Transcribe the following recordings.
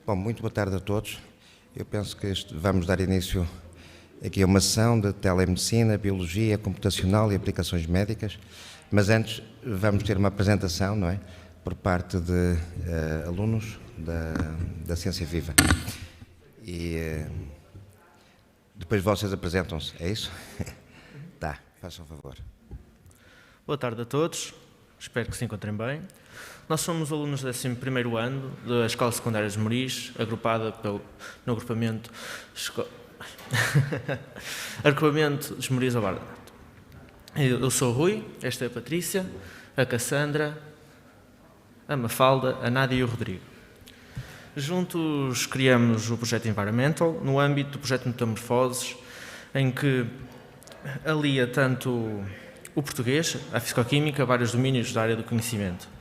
Bom, muito boa tarde a todos. Eu penso que vamos dar início aqui a uma sessão de telemedicina, biologia computacional e aplicações médicas, mas antes vamos ter uma apresentação, não é? Por parte de alunos da Ciência Viva. E depois vocês apresentam-se, é isso? Tá, façam favor. Boa tarde a todos, espero que se encontrem bem. Nós somos alunos do 11º ano da Escola Secundária de Moriz, agrupada no agrupamento agrupamento de Moriz ao Bardanato. Eu sou o Rui, esta é a Patrícia, a Cassandra, a Mafalda, a Nádia e o Rodrigo. Juntos criamos o projeto Environmental, no âmbito do projeto Metamorfoses, em que alia tanto o português, a fisicoquímica, vários domínios da área do conhecimento.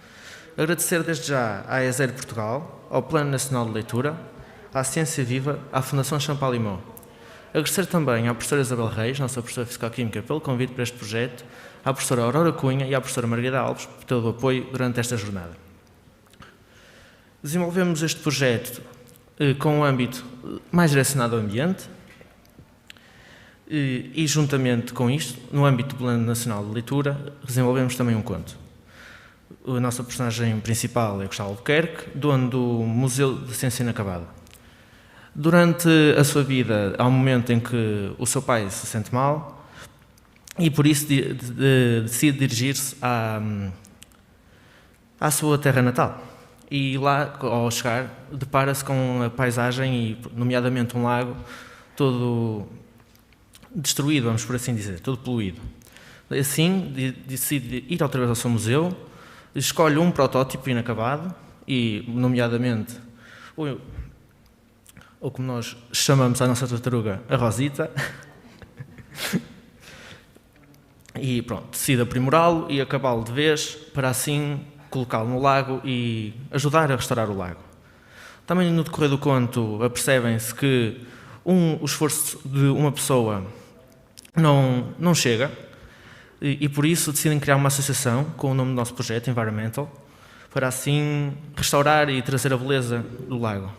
Agradecer desde já à ESER Portugal, ao Plano Nacional de Leitura, à Ciência Viva, à Fundação Champalimau. Agradecer também à professora Isabel Reis, nossa professora de Fisicoquímica, pelo convite para este projeto, à professora Aurora Cunha e à professora Margarida Alves por todo o apoio durante esta jornada. Desenvolvemos este projeto com um âmbito mais direcionado ao ambiente e juntamente com isto, no âmbito do Plano Nacional de Leitura, desenvolvemos também um conto. A nossa personagem principal é Gustavo Albuquerque, dono do Museu de Ciência Inacabada. Durante a sua vida, há um momento em que o seu pai se sente mal e por isso decide dirigir-se à sua terra natal. E lá, ao chegar, depara-se com a paisagem e, nomeadamente, um lago todo destruído, vamos por assim dizer, todo poluído. Assim, decide ir outra vez ao seu museu, escolhe um protótipo inacabado e, nomeadamente, ou como nós chamamos a nossa tartaruga, a Rosita, e pronto, decide aprimorá-lo e acabá-lo de vez para assim colocá-lo no lago e ajudar a restaurar o lago. Também no decorrer do conto apercebem-se que o esforço de uma pessoa não chega e por isso decidem criar uma associação com o nome do nosso projeto, Environmental, para assim restaurar e trazer a beleza do lago.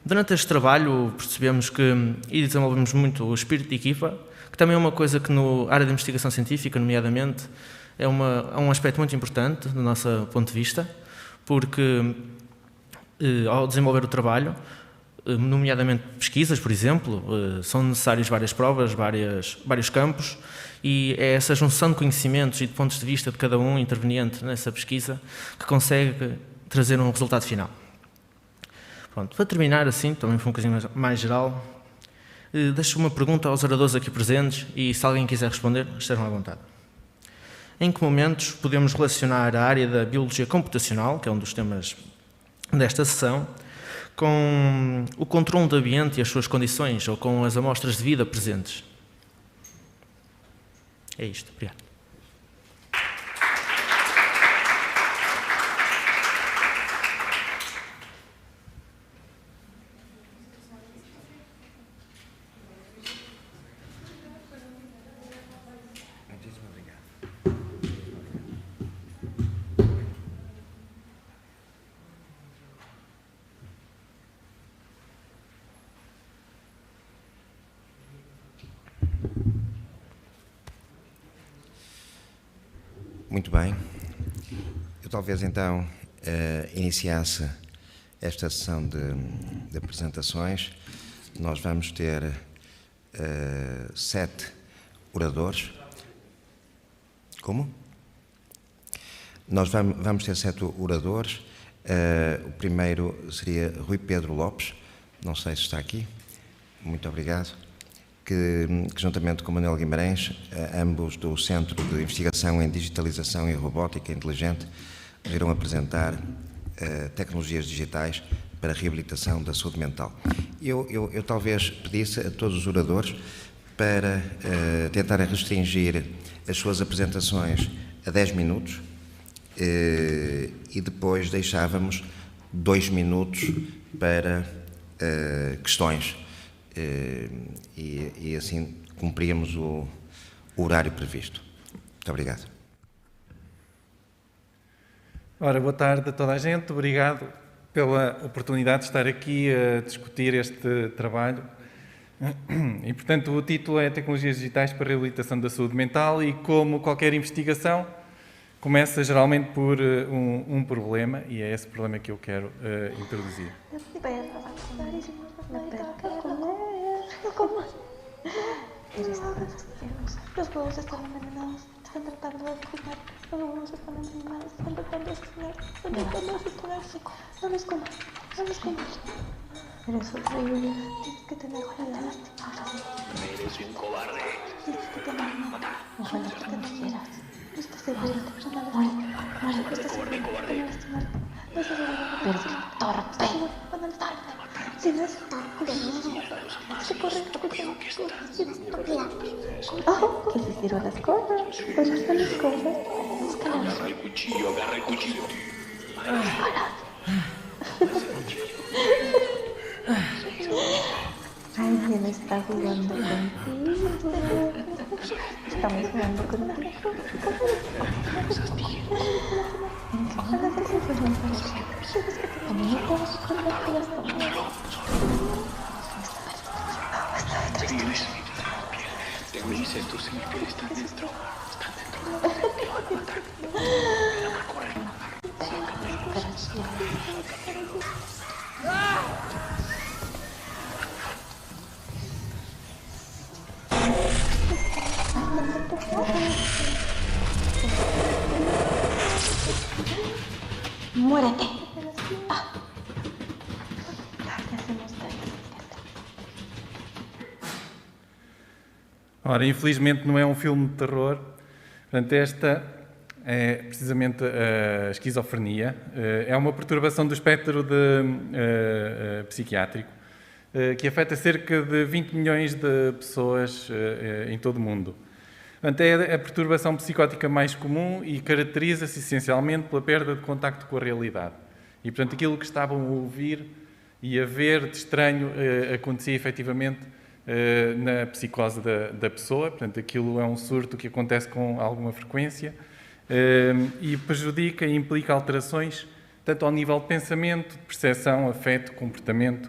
Durante este trabalho percebemos e desenvolvemos muito o espírito de equipa, que também é uma coisa que na área de investigação científica, nomeadamente, é um aspecto muito importante do nosso ponto de vista, porque ao desenvolver o trabalho, nomeadamente pesquisas, por exemplo, são necessárias várias provas, vários campos, e é essa junção de conhecimentos e de pontos de vista de cada um interveniente nessa pesquisa que consegue trazer um resultado final. Pronto, para terminar assim, também foi um bocadinho mais geral, deixo uma pergunta aos oradores aqui presentes e se alguém quiser responder, estejam à vontade. Em que momentos podemos relacionar a área da biologia computacional, que é um dos temas desta sessão, com o controle do ambiente e as suas condições, ou com as amostras de vida presentes? É isto, obrigado. Muito bem. Eu talvez então iniciasse esta sessão de apresentações. Nós vamos ter 7 oradores. Como? Nós vamos ter 7 oradores. O primeiro seria Rui Pedro Lopes, não sei se está aqui. Muito obrigado. Que juntamente com Manuel Guimarães, ambos do Centro de Investigação em Digitalização e Robótica Inteligente, irão apresentar tecnologias digitais para a reabilitação da saúde mental. Eu talvez pedisse a todos os oradores para tentarem restringir as suas apresentações a 10 minutos e depois deixávamos 2 minutos para questões. E assim cumpríamos o horário previsto. Muito obrigado. Ora, boa tarde a toda a gente. Obrigado pela oportunidade de estar aqui a discutir este trabalho. E, portanto, o título é Tecnologias Digitais para a Reabilitação da Saúde Mental e, como qualquer investigação, começa geralmente por um problema, e é esse problema que eu quero introduzir. Los huevos están envenenados, están tratando de cocinar. Los huevos están envenenados, están tratando de cocinar. Están tratando de suturarse. No los comas, no los comas. Eres horrible. Tienes que tener lástima. Eres un cobarde. Tienes que tener amor. Ojalá que te quieras. No estás seguro de que no muere. No estás seguro de que no eres muerto. No estás seguro de que no eres torpe. Cuando el torpe. Si no es torpe, se corre escuchando que se hicieron las cosas. Pues no están las cosas. Agarra el cuchillo, agarra el cuchillo. Alguien está jugando contigo. Estamos jugando contigo. ¿Cuándo es esa información? A mí no te vas a contar que ya estamos. Tengo mis insectos en mi piel, están dentro. Están dentro. Te van a matar. Ven a correr. Muérete. ¿Qué hacemos? Ora, infelizmente não é um filme de terror. Portanto, esta é precisamente a esquizofrenia. É uma perturbação do espectro psiquiátrico que afeta cerca de 20 milhões de pessoas em todo o mundo. Portanto, é a perturbação psicótica mais comum e caracteriza-se essencialmente pela perda de contacto com a realidade. E, portanto, aquilo que estavam a ouvir e a ver de estranho acontecia efetivamente na psicose da pessoa. Portanto, aquilo é um surto que acontece com alguma frequência e prejudica e implica alterações tanto ao nível de pensamento, de percepção, afeto, comportamento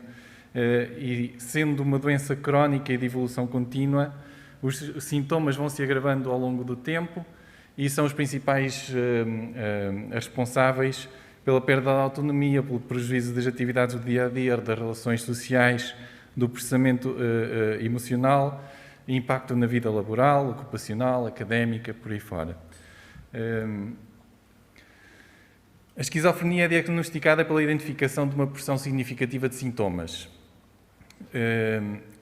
e, sendo uma doença crónica e de evolução contínua, os sintomas vão se agravando ao longo do tempo e são os principais responsáveis pela perda da autonomia, pelo prejuízo das atividades do dia-a-dia, das relações sociais, do processamento emocional, impacto na vida laboral, ocupacional, académica, por aí fora. A esquizofrenia é diagnosticada pela identificação de uma porção significativa de sintomas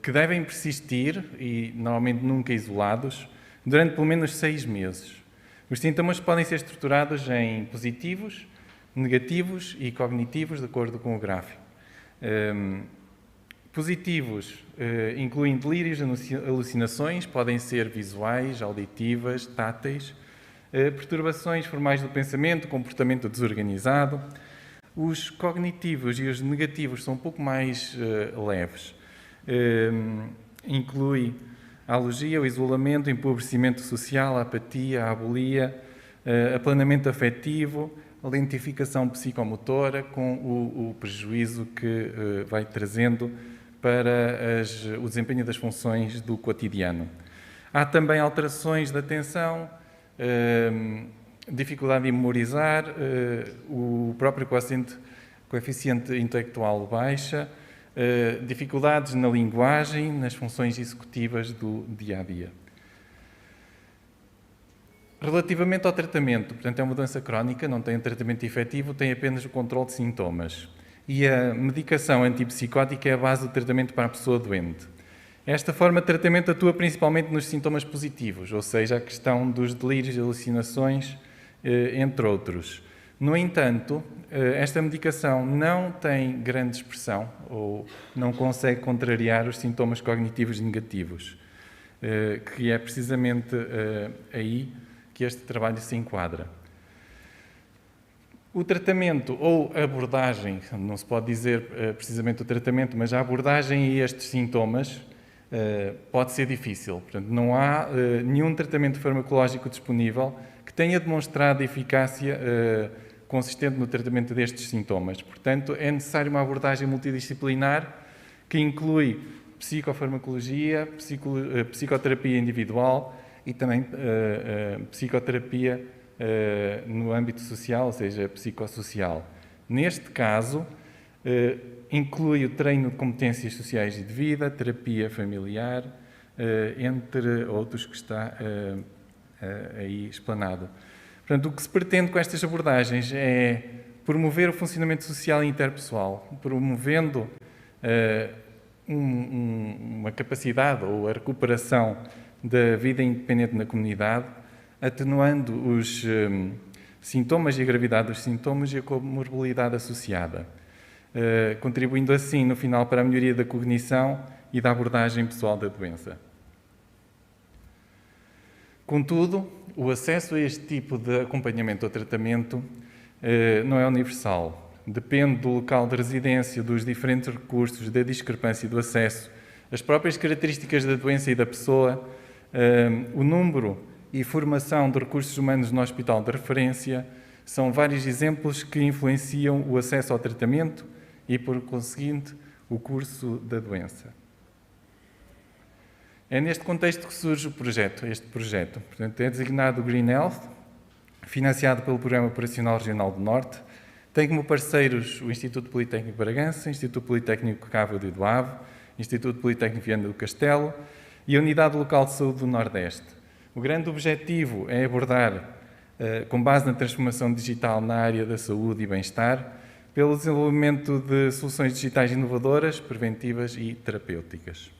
que devem persistir, e normalmente nunca isolados, durante pelo menos 6 meses. Os sintomas podem ser estruturados em positivos, negativos e cognitivos, de acordo com o gráfico. Positivos incluem delírios, alucinações, podem ser visuais, auditivas, táteis, perturbações formais do pensamento, comportamento desorganizado. Os cognitivos e os negativos são um pouco mais leves. Inclui a alergia, o isolamento, o empobrecimento social, a apatia, a abulia, aplanamento afetivo, a lentificação psicomotora, com o prejuízo que vai trazendo para o desempenho das funções do cotidiano. Há também alterações da atenção, dificuldade em memorizar, o próprio coeficiente intelectual baixa, dificuldades na linguagem, nas funções executivas do dia-a-dia. Relativamente ao tratamento, portanto, é uma doença crónica, não tem tratamento efetivo, tem apenas o controle de sintomas. E a medicação antipsicótica é a base do tratamento para a pessoa doente. Esta forma de tratamento atua principalmente nos sintomas positivos, ou seja, a questão dos delírios e alucinações, entre outros. No entanto, esta medicação não tem grande expressão ou não consegue contrariar os sintomas cognitivos negativos, que é precisamente aí que este trabalho se enquadra. O tratamento ou abordagem, não se pode dizer precisamente o tratamento, mas a abordagem a estes sintomas pode ser difícil. Portanto, não há nenhum tratamento farmacológico disponível que tenha demonstrado eficácia consistente no tratamento destes sintomas. Portanto, é necessária uma abordagem multidisciplinar que inclui psicofarmacologia, psicoterapia individual e também psicoterapia no âmbito social, ou seja, psicossocial. Neste caso, inclui o treino de competências sociais e de vida, terapia familiar, entre outros que está aí explanado. Portanto, o que se pretende com estas abordagens é promover o funcionamento social e interpessoal, promovendo uma capacidade ou a recuperação da vida independente na comunidade, atenuando os sintomas e a gravidade dos sintomas e a comorbilidade associada, contribuindo assim, no final, para a melhoria da cognição e da abordagem pessoal da doença. Contudo, o acesso a este tipo de acompanhamento ou tratamento não é universal. Depende do local de residência, dos diferentes recursos, da discrepância do acesso, as próprias características da doença e da pessoa, o número e formação de recursos humanos no hospital de referência, são vários exemplos que influenciam o acesso ao tratamento e, por conseguinte, o curso da doença. É neste contexto que surge este projeto. Portanto, é designado Green Health, financiado pelo Programa Operacional Regional do Norte. Tem como parceiros o Instituto Politécnico de Bragança, Instituto Politécnico Cabo de Ave, Instituto Politécnico Viana do Castelo e a Unidade Local de Saúde do Nordeste. O grande objetivo é abordar, com base na transformação digital na área da saúde e bem-estar, pelo desenvolvimento de soluções digitais inovadoras, preventivas e terapêuticas.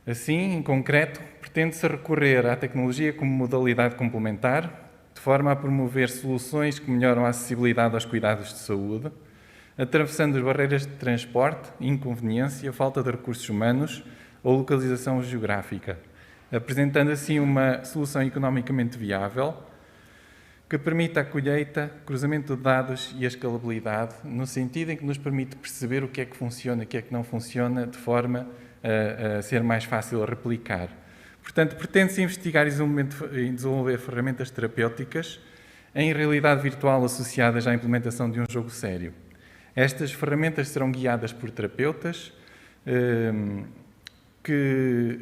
Assim, em concreto, pretende-se recorrer à tecnologia como modalidade complementar, de forma a promover soluções que melhoram a acessibilidade aos cuidados de saúde, atravessando as barreiras de transporte, inconveniência, falta de recursos humanos ou localização geográfica, apresentando assim uma solução economicamente viável que permita a colheita, cruzamento de dados e a escalabilidade, no sentido em que nos permite perceber o que é que funciona e o que é que não funciona, de forma a ser mais fácil a replicar. Portanto, pretende-se investigar e desenvolver ferramentas terapêuticas em realidade virtual associadas à implementação de um jogo sério. Estas ferramentas serão guiadas por terapeutas que,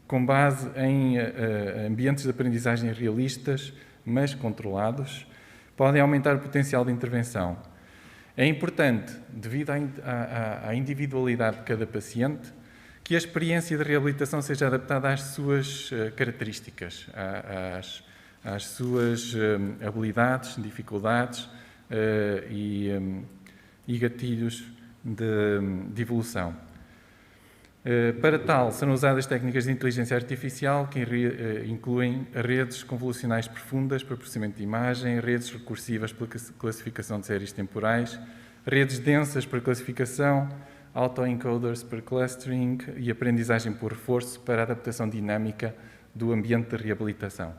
com base em ambientes de aprendizagem realistas, mas controlados, podem aumentar o potencial de intervenção. É importante, devido à individualidade de cada paciente, que a experiência de reabilitação seja adaptada às suas características, às suas habilidades, dificuldades e gatilhos de evolução. Para tal, serão usadas técnicas de inteligência artificial que incluem redes convolucionais profundas para processamento de imagem, redes recursivas para classificação de séries temporais, redes densas para classificação, autoencoders para clustering e aprendizagem por reforço para a adaptação dinâmica do ambiente de reabilitação.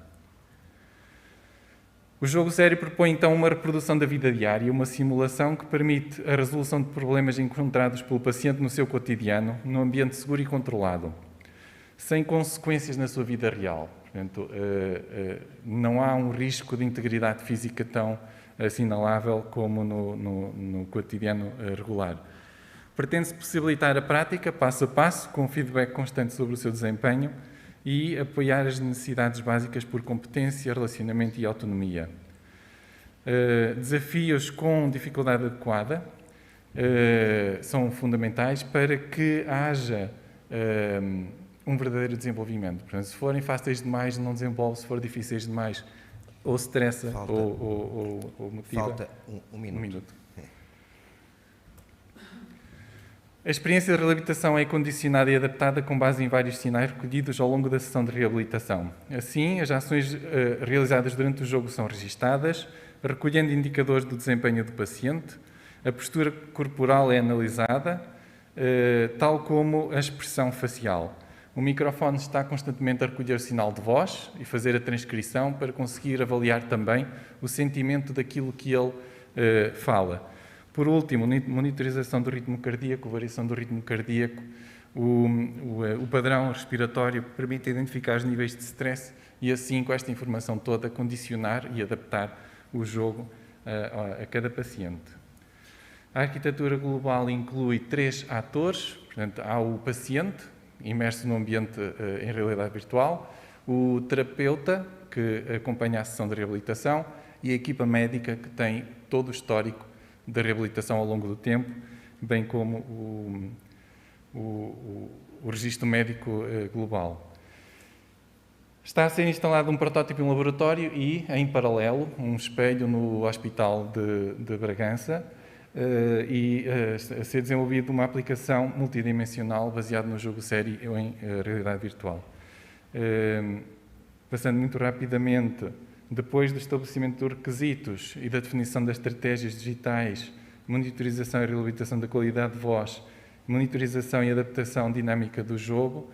O jogo sério propõe então uma reprodução da vida diária, uma simulação que permite a resolução de problemas encontrados pelo paciente no seu cotidiano, num ambiente seguro e controlado, sem consequências na sua vida real. Portanto, não há um risco de integridade física tão assinalável como no cotidiano regular. Pretende-se possibilitar a prática, passo a passo, com feedback constante sobre o seu desempenho e apoiar as necessidades básicas por competência, relacionamento e autonomia. Desafios com dificuldade adequada são fundamentais para que haja um verdadeiro desenvolvimento. Portanto, se forem fáceis demais, não desenvolve; se for difíceis demais, ou estressa ou motiva. Falta um minuto. A experiência de reabilitação é condicionada e adaptada com base em vários sinais recolhidos ao longo da sessão de reabilitação. Assim, as ações realizadas durante o jogo são registadas, recolhendo indicadores do desempenho do paciente, a postura corporal é analisada, tal como a expressão facial. O microfone está constantemente a recolher o sinal de voz e fazer a transcrição para conseguir avaliar também o sentimento daquilo que ele fala. Por último, monitorização do ritmo cardíaco, variação do ritmo cardíaco, o padrão respiratório permite identificar os níveis de stress e assim, com esta informação toda, condicionar e adaptar o jogo a cada paciente. A arquitetura global inclui 3 atores, portanto, há o paciente, imerso no ambiente em realidade virtual, o terapeuta, que acompanha a sessão de reabilitação, e a equipa médica, que tem todo o histórico da reabilitação ao longo do tempo, bem como o registro médico global. Está a ser instalado um protótipo em laboratório e, em paralelo, um espelho no Hospital de Bragança, e a ser desenvolvida uma aplicação multidimensional baseada no jogo série em realidade virtual. Passando muito rapidamente, depois do estabelecimento dos requisitos e da definição das estratégias digitais, monitorização e reabilitação da qualidade de voz, monitorização e adaptação dinâmica do jogo,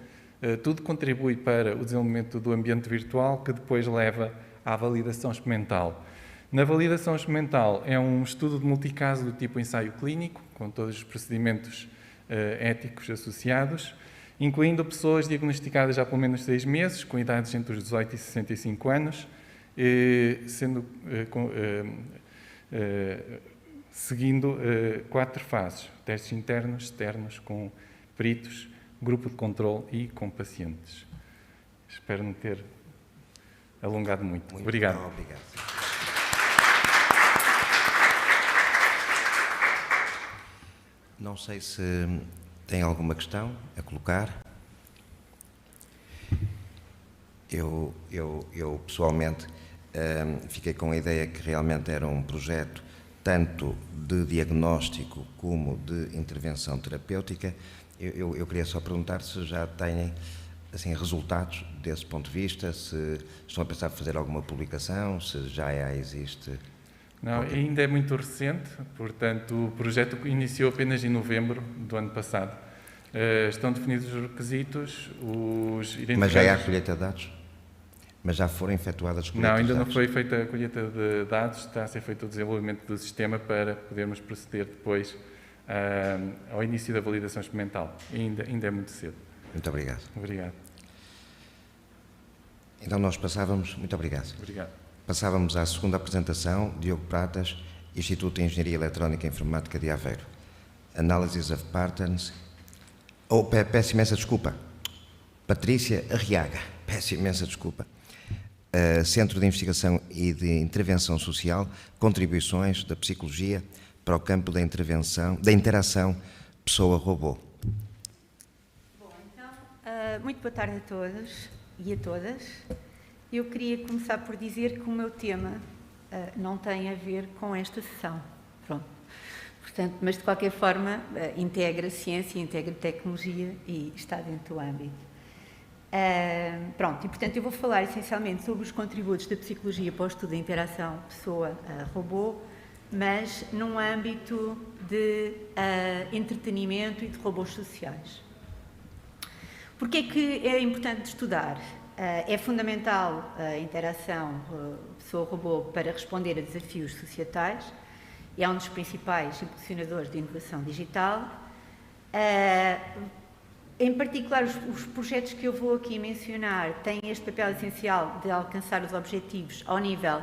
tudo contribui para o desenvolvimento do ambiente virtual, que depois leva à validação experimental. Na validação experimental é um estudo de multicaso do tipo ensaio clínico, com todos os procedimentos éticos associados, incluindo pessoas diagnosticadas há pelo menos 6 meses, com idades entre os 18 e 65 anos, seguindo 4 fases: testes internos, externos, com peritos, grupo de controle e com pacientes. Espero não ter alongado muito. Obrigado. Obrigado. Não sei se tem alguma questão a colocar. Eu pessoalmente fiquei com a ideia que realmente era um projeto tanto de diagnóstico como de intervenção terapêutica. Eu queria só perguntar se já têm assim, resultados desse ponto de vista, se estão a pensar em fazer alguma publicação, se já existe. Não, ainda é muito recente, portanto, o projeto iniciou apenas em novembro do ano passado. Estão definidos os requisitos, os identificados... Mas já há a colheita de dados? Mas já foram efetuadas as colheitas de dados? Não, ainda não foi feita a colheita de dados, está a ser feito o desenvolvimento do sistema para podermos proceder depois ao início da validação experimental. Ainda é muito cedo. Muito obrigado. Obrigado. Então nós passávamos... Muito obrigado. Obrigado. Passávamos à segunda apresentação, Diogo Pratas, Instituto de Engenharia Eletrónica e Informática de Aveiro. Analysis of Patterns... peço imensa desculpa. Patrícia Arriaga, peço imensa desculpa. Centro de Investigação e de Intervenção Social, contribuições da psicologia para o campo da interação pessoa-robô. Bom, então, muito boa tarde a todos e a todas. Eu queria começar por dizer que o meu tema não tem a ver com esta sessão. Pronto. Portanto, mas de qualquer forma integra ciência, integra tecnologia e está dentro do âmbito. Pronto, e portanto eu vou falar essencialmente sobre os contributos da psicologia para o estudo da interação pessoa-robô, mas num âmbito de entretenimento e de robôs sociais. Porquê é que é importante estudar? É fundamental a interação pessoa-robô para responder a desafios societais. É um dos principais impulsionadores de inovação digital. Em particular, os projetos que eu vou aqui mencionar têm este papel essencial de alcançar os objetivos ao nível,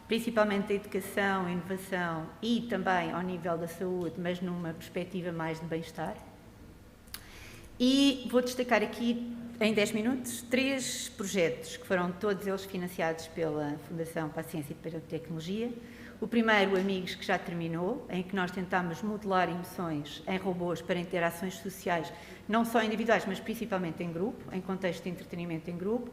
principalmente da educação, inovação e também ao nível da saúde, mas numa perspectiva mais de bem-estar. E vou destacar aqui, em 10 minutos, 3 projetos que foram todos eles financiados pela Fundação para a Ciência e para a Tecnologia. O primeiro, Amigos, que já terminou, em que nós tentámos modelar emoções em robôs para interações sociais, não só individuais, mas principalmente em grupo, em contexto de entretenimento em grupo.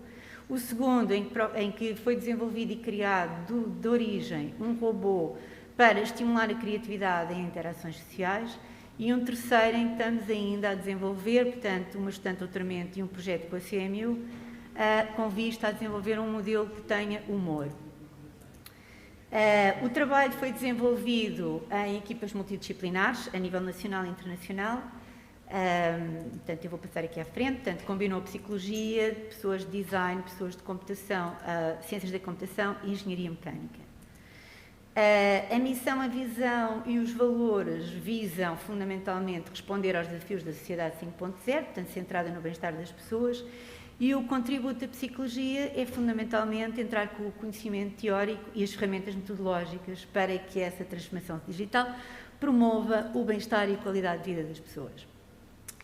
O segundo, em que foi desenvolvido e criado de origem um robô para estimular a criatividade em interações sociais. E um terceiro em que estamos ainda a desenvolver, portanto, uma estudante de doutoramento e um projeto com a CMU, com vista a desenvolver um modelo que tenha humor. O trabalho foi desenvolvido em equipas multidisciplinares, a nível nacional e internacional. Portanto, eu vou passar aqui à frente. Portanto, combinou psicologia, pessoas de design, pessoas de computação, ciências da computação e engenharia mecânica. A missão, a visão e os valores visam fundamentalmente responder aos desafios da sociedade 5.0, portanto, centrada no bem-estar das pessoas, E o contributo da psicologia é fundamentalmente entrar com o conhecimento teórico e as ferramentas metodológicas para que essa transformação digital promova o bem-estar e a qualidade de vida das pessoas.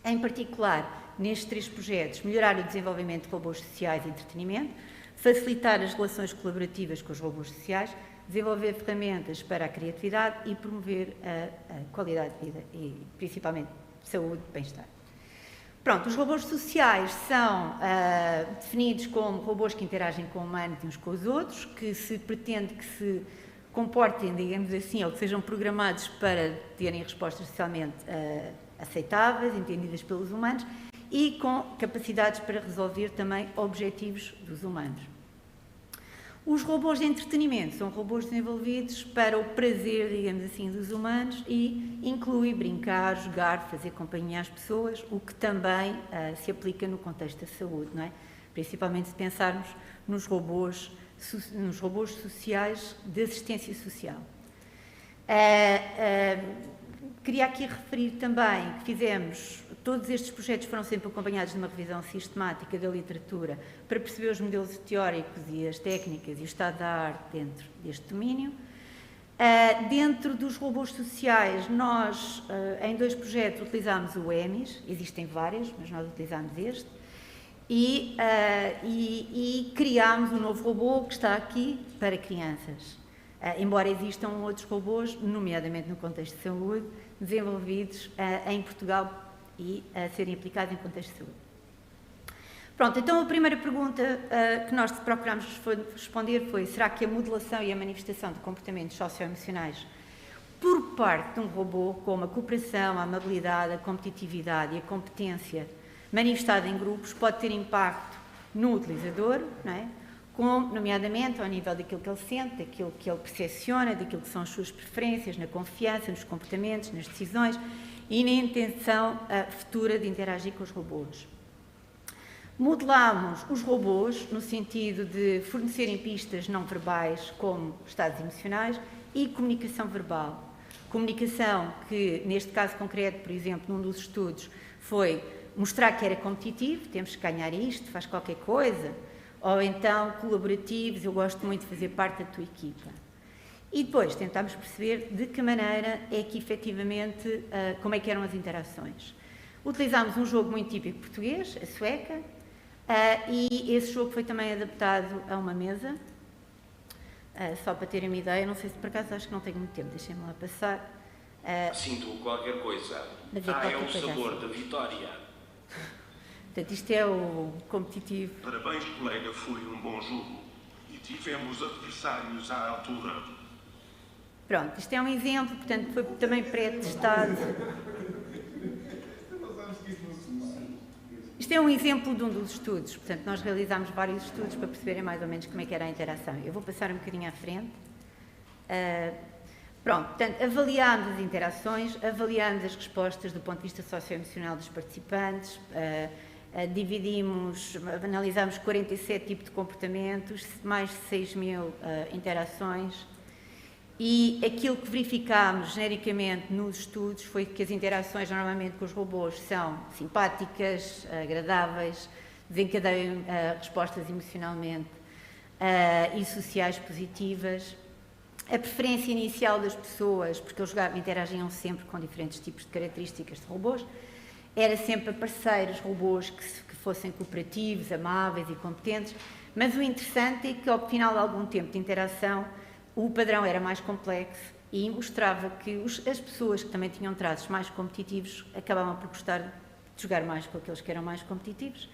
Em particular, nestes 3 projetos, melhorar o desenvolvimento de robôs sociais e entretenimento, facilitar as relações colaborativas com os robôs sociais, desenvolver ferramentas para a criatividade e promover a qualidade de vida e, principalmente, saúde e bem-estar. Pronto, os robôs sociais são definidos como robôs que interagem com humanos uns com os outros, que se pretende que se comportem, digamos assim, ou que sejam programados para terem respostas socialmente aceitáveis, entendidas pelos humanos, e com capacidades para resolver também objetivos dos humanos. Os robôs de entretenimento são robôs desenvolvidos para o prazer, digamos assim, dos humanos e inclui brincar, jogar, fazer companhia às pessoas, o que também se aplica no contexto da saúde, não é? Principalmente se pensarmos nos robôs sociais de assistência social. Queria aqui referir também que todos estes projetos foram sempre acompanhados de uma revisão sistemática da literatura para perceber os modelos teóricos e as técnicas e o estado da arte dentro deste domínio. Dentro dos robôs sociais, nós, em 2 projetos, utilizámos o EMIS, existem vários, mas nós utilizámos este, e criámos um novo robô que está aqui para crianças. Embora existam outros robôs, nomeadamente no contexto de saúde, desenvolvidos em Portugal e a serem aplicados em contexto de saúde. Pronto, então a primeira pergunta que nós procurámos responder foi: será que a modelação e a manifestação de comportamentos socioemocionais por parte de um robô, como a cooperação, a amabilidade, a competitividade e a competência manifestada em grupos, pode ter impacto no utilizador, não é? Nomeadamente ao nível daquilo que ele sente, daquilo que ele percepciona, daquilo que são as suas preferências, na confiança, nos comportamentos, nas decisões e na intenção futura de interagir com os robôs. Modelámos os robôs no sentido de fornecerem pistas não verbais, como estados emocionais, e comunicação verbal. Comunicação que, neste caso concreto, por exemplo, num dos estudos, foi mostrar que era competitivo, temos que ganhar isto, faz qualquer coisa, ou então colaborativos, eu gosto muito de fazer parte da tua equipa. E depois tentámos perceber de que maneira é que efetivamente, como é que eram as interações. Utilizámos um jogo muito típico português, a sueca, e esse jogo foi também adaptado a uma mesa, só para terem uma ideia, não sei se por acaso, acho que não tenho muito tempo, deixem-me lá passar. Sinto qualquer coisa. É o sabor da vitória. Portanto, isto é o competitivo. Parabéns, colega, foi um bom jogo. E tivemos adversários à altura. Pronto, isto é um exemplo, portanto, foi também pré-testado. Isto é um exemplo de um dos estudos, portanto, nós realizámos vários estudos para perceberem mais ou menos como é que era a interação. Eu vou passar um bocadinho à frente. Pronto, portanto, avaliámos as interações, avaliámos as respostas do ponto de vista socioemocional dos participantes, analisámos 47 tipos de comportamentos, mais de 6.000 interações, e aquilo que verificámos genericamente nos estudos foi que as interações normalmente com os robôs são simpáticas, agradáveis, desencadeiam respostas emocionalmente e sociais positivas. A preferência inicial das pessoas, porque eles interagiam sempre com diferentes tipos de características de robôs, era sempre a parceiros, robôs que fossem cooperativos, amáveis e competentes, mas o interessante é que ao final de algum tempo de interação o padrão era mais complexo e mostrava que as pessoas que também tinham traços mais competitivos acabavam por gostar de jogar mais com aqueles que eram mais competitivos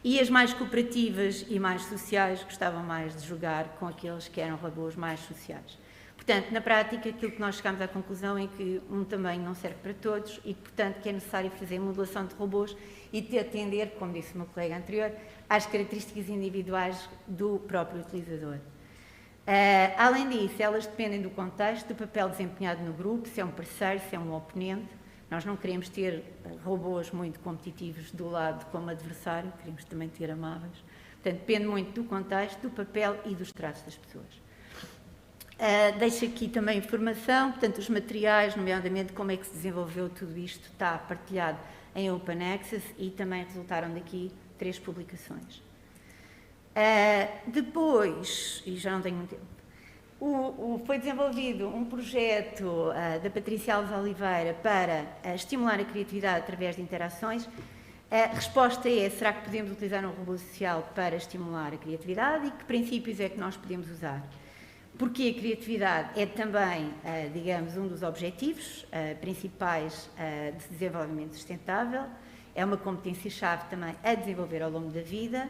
e as mais cooperativas e mais sociais gostavam mais de jogar com aqueles que eram robôs mais sociais. Portanto, na prática, aquilo que nós chegamos à conclusão é que um tamanho não serve para todos e, portanto, que é necessário fazer modelação de robôs e de atender, como disse o meu colega anterior, às características individuais do próprio utilizador. Além disso, elas dependem do contexto, do papel desempenhado no grupo, se é um parceiro, se é um oponente. Nós não queremos ter robôs muito competitivos do lado como adversário, queremos também ter amáveis. Portanto, depende muito do contexto, do papel e dos traços das pessoas. Deixo aqui também informação, portanto, os materiais, nomeadamente como é que se desenvolveu tudo isto, está partilhado em Open Access e também resultaram daqui 3 publicações. Depois, e já não tenho muito tempo, foi desenvolvido um projeto da Patrícia Alves Oliveira para estimular a criatividade através de interações. A resposta é, será que podemos utilizar um robô social para estimular a criatividade e que princípios é que nós podemos usar? Porque a criatividade é também, digamos, um dos objetivos principais de desenvolvimento sustentável, é uma competência-chave também a desenvolver ao longo da vida.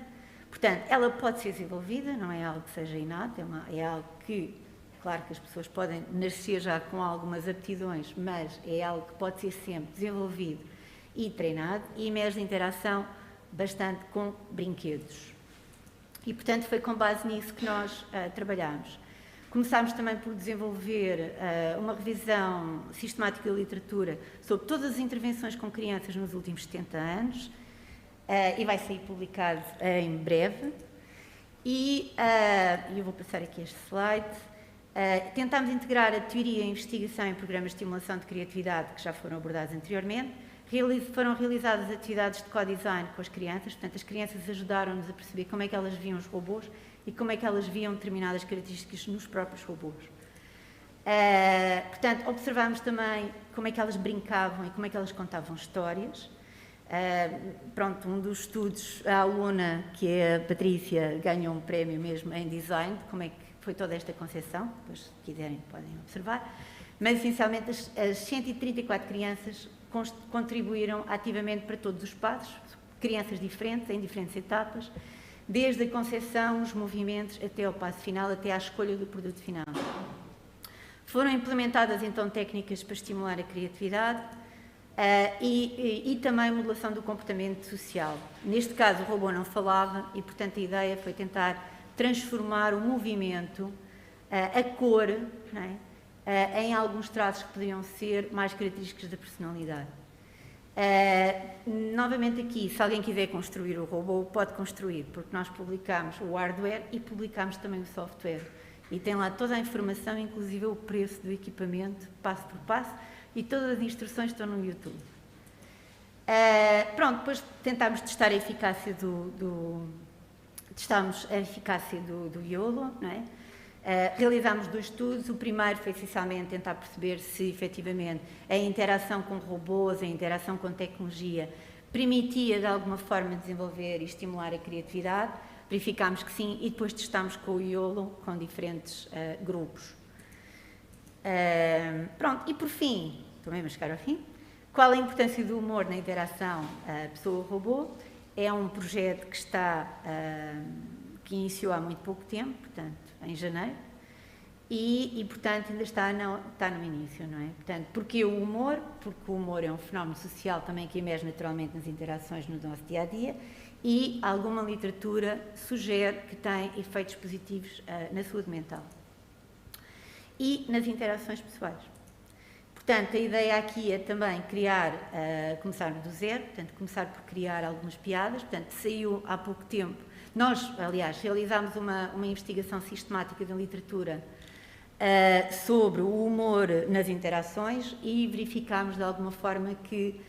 Portanto, ela pode ser desenvolvida, não é algo que seja inato, é algo que, claro que as pessoas podem nascer já com algumas aptidões, mas é algo que pode ser sempre desenvolvido e treinado, e emerge de interação bastante com brinquedos. E, portanto, foi com base nisso que nós trabalhámos. Começámos também por desenvolver uma revisão sistemática da literatura sobre todas as intervenções com crianças nos últimos 70 anos, e vai sair publicado em breve. E eu vou passar aqui este slide. Tentámos integrar a teoria e a investigação em programas de estimulação de criatividade que já foram abordados anteriormente. Foram realizadas atividades de co-design com as crianças, portanto, as crianças ajudaram-nos a perceber como é que elas viam os robôs e como é que elas viam determinadas características nos próprios robôs. Portanto, observámos também como é que elas brincavam e como é que elas contavam histórias. Pronto, um dos estudos, a aluna, que é a Patrícia, ganhou um prémio mesmo em design, de como é que foi toda esta concepção, depois, se quiserem, podem observar. Mas, essencialmente, as 134 crianças contribuíram ativamente para todos os passos, crianças diferentes, em diferentes etapas, desde a concepção, os movimentos, até ao passo final, até à escolha do produto final. Foram implementadas, então, técnicas para estimular a criatividade e também modelação do comportamento social. Neste caso, o robô não falava e, portanto, a ideia foi tentar transformar o movimento, a cor, não é? Em alguns traços que poderiam ser mais característicos da personalidade. Novamente aqui, se alguém quiser construir o robô, pode construir, porque nós publicamos o hardware e publicamos também o software. E tem lá toda a informação, inclusive o preço do equipamento, passo por passo, e todas as instruções estão no YouTube. Pronto, depois tentámos testar a eficácia do YOLO, não é? Realizámos 2 estudos. O primeiro foi essencialmente tentar perceber se efetivamente a interação com robôs, a interação com tecnologia permitia de alguma forma desenvolver e estimular a criatividade. Verificámos que sim e depois testámos com o YOLO com diferentes grupos. Pronto, e por fim, também vamos chegar ao fim, qual a importância do humor na interação pessoa-robô? É um projeto que iniciou há muito pouco tempo, portanto, em janeiro, e portanto, ainda está no início, não é? Portanto, porquê o humor? Porque o humor é um fenómeno social também que emerge naturalmente nas interações no nosso dia-a-dia, e alguma literatura sugere que tem efeitos positivos na saúde mental e nas interações pessoais. Portanto, a ideia aqui é também começar do zero, portanto, começar por criar algumas piadas. Portanto, saiu há pouco tempo. Nós, aliás, realizámos uma investigação sistemática da literatura sobre o humor nas interações e verificámos de alguma forma que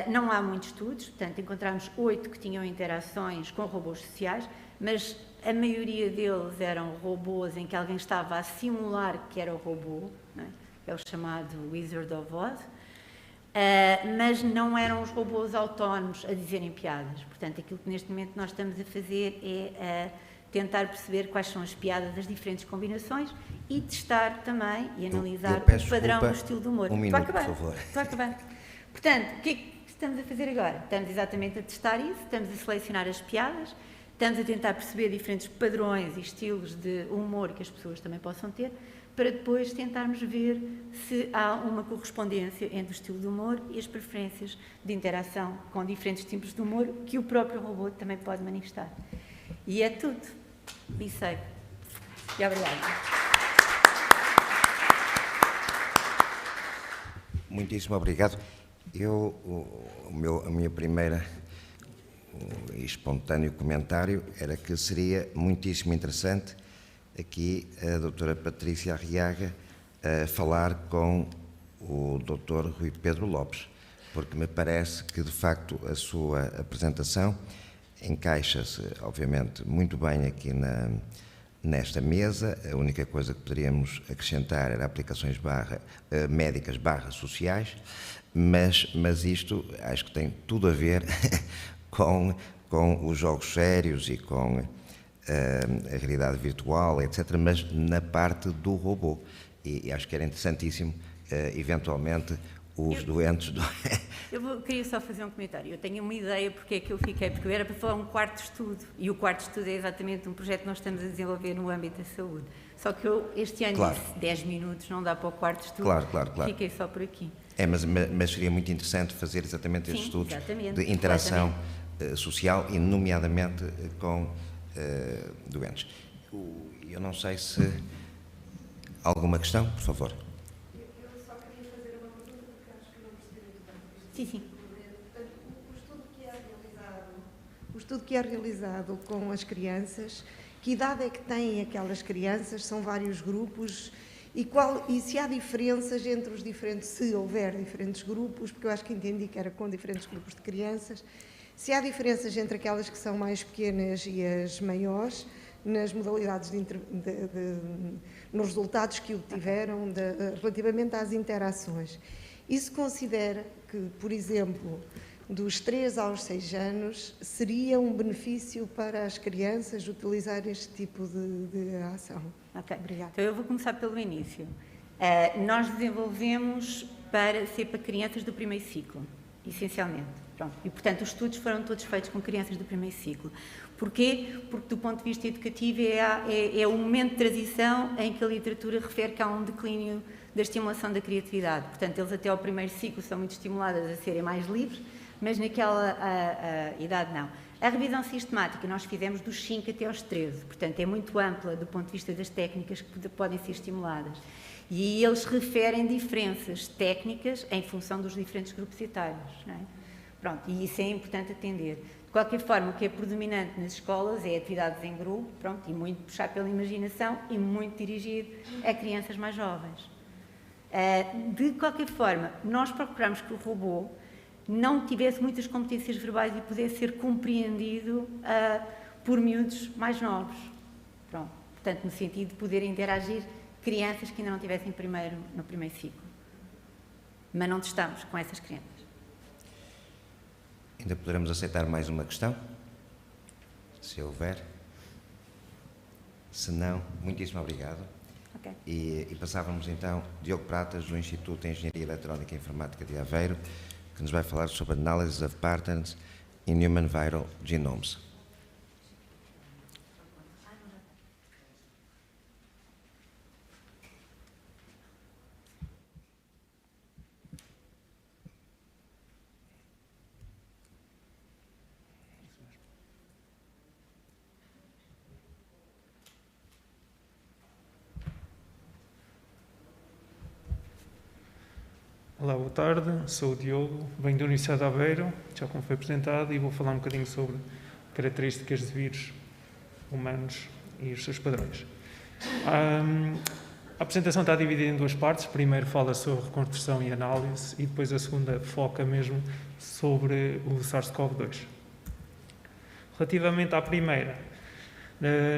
não há muitos estudos, portanto, encontramos 8 que tinham interações com robôs sociais, mas a maioria deles eram robôs em que alguém estava a simular que era o robô, não é? É o chamado Wizard of Oz, mas não eram os robôs autónomos a dizerem piadas. Portanto, aquilo que neste momento nós estamos a fazer é tentar perceber quais são as piadas das diferentes combinações e testar também e analisar o padrão do estilo de humor. Minuto, por favor. Estou a acabar. Portanto, o que é que estamos a fazer agora? Estamos exatamente a testar isso, estamos a selecionar as piadas, estamos a tentar perceber diferentes padrões e estilos de humor que as pessoas também possam ter, para depois tentarmos ver se há uma correspondência entre o estilo de humor e as preferências de interação com diferentes tipos de humor que o próprio robô também pode manifestar. E é tudo. Be safe. E obrigada. Muitíssimo obrigado. A minha primeira e espontâneo comentário era que seria muitíssimo interessante aqui a doutora Patrícia Arriaga falar com o doutor Rui Pedro Lopes, porque me parece que, de facto, a sua apresentação encaixa-se, obviamente, muito bem aqui nesta mesa. A única coisa que poderíamos acrescentar era aplicações médicas sociais, mas isto acho que tem tudo a ver com os jogos sérios e com a realidade virtual, etc., mas na parte do robô. E acho que era interessantíssimo, eventualmente, os doentes... Queria só fazer um comentário. Eu tenho uma ideia porque é que eu fiquei, porque eu era para falar um quarto estudo, e o quarto estudo é exatamente um projeto que nós estamos a desenvolver no âmbito da saúde. Só que eu, este ano, disse 10 minutos, não dá para o quarto estudo. Claro. Fiquei só por aqui. Mas seria muito interessante fazer exatamente estes estudos exatamente, de interação social e, nomeadamente, com doentes. Eu não sei se... Alguma questão, por favor? Eu só queria fazer uma pergunta porque acho que não percebi muito bem. Sim. Portanto, o estudo que é realizado com as crianças, que idade é que têm aquelas crianças? São vários grupos? E se há diferenças entre os diferentes, se houver diferentes grupos, porque eu acho que entendi que era com diferentes grupos de crianças, se há diferenças entre aquelas que são mais pequenas e as maiores, nas modalidades nos resultados que obtiveram relativamente às interações. Isso considera que, por exemplo, dos 3 aos 6 anos, seria um benefício para as crianças utilizar este tipo de ação? Ok, obrigada. Então eu vou começar pelo início. Nós desenvolvemos para crianças do primeiro ciclo, essencialmente. Pronto. E, portanto, os estudos foram todos feitos com crianças do primeiro ciclo. Porquê? Porque, do ponto de vista educativo, é o momento de transição em que a literatura refere que há um declínio da estimulação da criatividade. Portanto, eles até ao primeiro ciclo são muito estimuladas a serem mais livres, mas naquela idade não. A revisão sistemática nós fizemos dos 5 até aos 13, portanto, é muito ampla do ponto de vista das técnicas que podem ser estimuladas. E eles referem diferenças técnicas em função dos diferentes grupos etários, não é? Pronto, e isso é importante atender. De qualquer forma, o que é predominante nas escolas é atividades em grupo, pronto, e muito puxar pela imaginação e muito dirigido a crianças mais jovens. De qualquer forma, nós procuramos que o robô não tivesse muitas competências verbais e pudesse ser compreendido por miúdos mais novos. Pronto, portanto, no sentido de poder interagir crianças que ainda não estivessem no primeiro ciclo. Mas não testamos com essas crianças. Ainda poderemos aceitar mais uma questão? Se houver. Se não, muitíssimo obrigado. Okay. E passávamos então Diogo Pratas, do Instituto de Engenharia Eletrónica e Informática de Aveiro, que nos vai falar sobre Analysis of Patterns in Human Viral Genomes. Olá, boa tarde, sou o Diogo, venho da Universidade de Aveiro, já como foi apresentado, e vou falar um bocadinho sobre características de vírus humanos e os seus padrões. A apresentação está dividida em 2 partes. Primeiro fala sobre reconstrução e análise e depois a segunda foca mesmo sobre o SARS-CoV-2. Relativamente à primeira,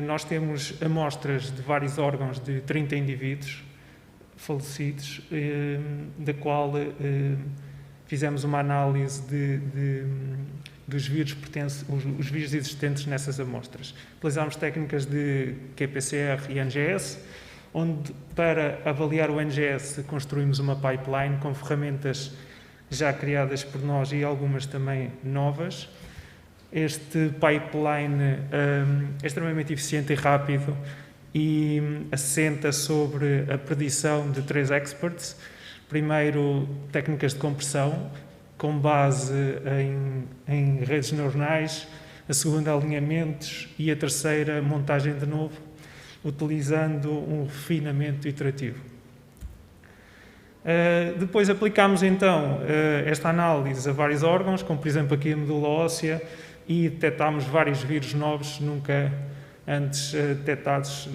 nós temos amostras de vários órgãos de 30 indivíduos falecidos, da qual fizemos uma análise dos vírus os vírus existentes nessas amostras. Utilizámos técnicas de qPCR e NGS, onde, para avaliar o NGS, construímos uma pipeline com ferramentas já criadas por nós e algumas também novas. Este pipeline é extremamente eficiente e rápido e assenta sobre a predição de 3 experts. Primeiro, técnicas de compressão, com base em redes neuronais. A segunda, alinhamentos. E a terceira, montagem de novo, utilizando um refinamento iterativo. Depois aplicámos, então, esta análise a vários órgãos, como, por exemplo, aqui a medula óssea, e detectámos vários vírus novos, nunca antes detectados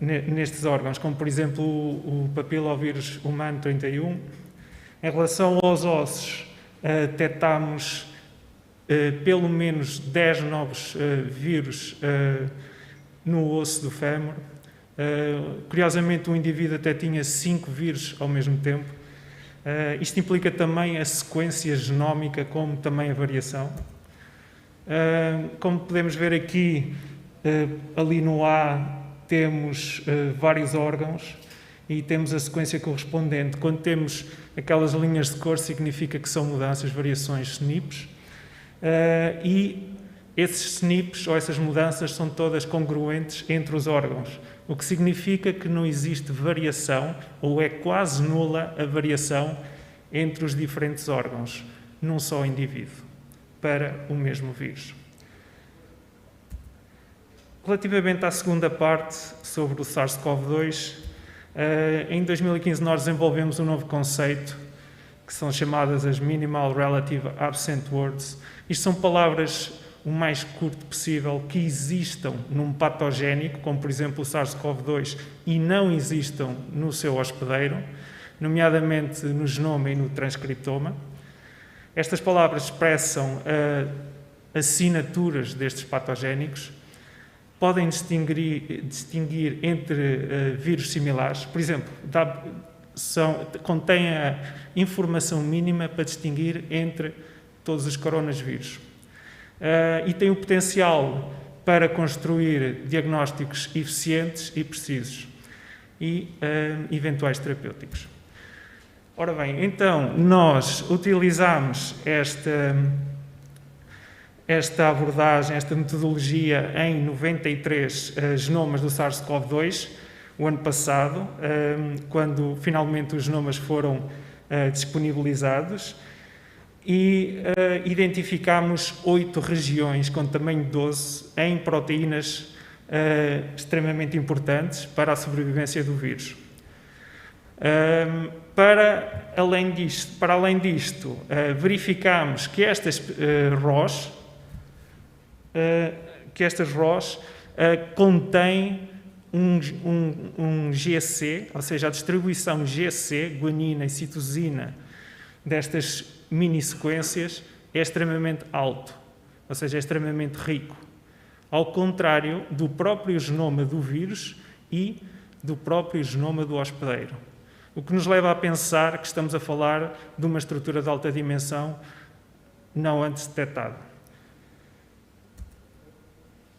nestes órgãos, como por exemplo o papilovírus humano 31. Em relação aos ossos, detectámos pelo menos 10 novos vírus no osso do fémur. Curiosamente, o indivíduo até tinha 5 vírus ao mesmo tempo. Isto implica também a sequência genómica, como também a variação. Como podemos ver aqui, ali no A temos vários órgãos e temos a sequência correspondente. Quando temos aquelas linhas de cor, significa que são mudanças, variações, SNPs. E esses SNPs, ou essas mudanças, são todas congruentes entre os órgãos, o que significa que não existe variação, ou é quase nula a variação entre os diferentes órgãos, num só indivíduo, para o mesmo vírus. Relativamente à segunda parte, sobre o SARS-CoV-2, em 2015 nós desenvolvemos um novo conceito, que são chamadas as Minimal Relative Absent Words. Isto são palavras o mais curto possível que existam num patogénico, como por exemplo o SARS-CoV-2, e não existam no seu hospedeiro, nomeadamente no genoma e no transcriptoma. Estas palavras expressam assinaturas destes patogénicos, podem distinguir entre vírus similares. Por exemplo, contém a informação mínima para distinguir entre todos os coronavírus. E tem o potencial para construir diagnósticos eficientes e precisos e eventuais terapêuticos. Ora bem, então, nós utilizamos esta abordagem, esta metodologia em 93 genomas do SARS-CoV-2, o ano passado, quando finalmente os genomas foram disponibilizados, e identificámos 8 regiões com tamanho 12 em proteínas extremamente importantes para a sobrevivência do vírus. Para além disto, verificámos que estas ROS contêm um GC, ou seja, a distribuição GC, guanina e citosina, destas mini-sequências é extremamente alto, ou seja, é extremamente rico, ao contrário do próprio genoma do vírus e do próprio genoma do hospedeiro. O que nos leva a pensar que estamos a falar de uma estrutura de alta dimensão não antes detectada.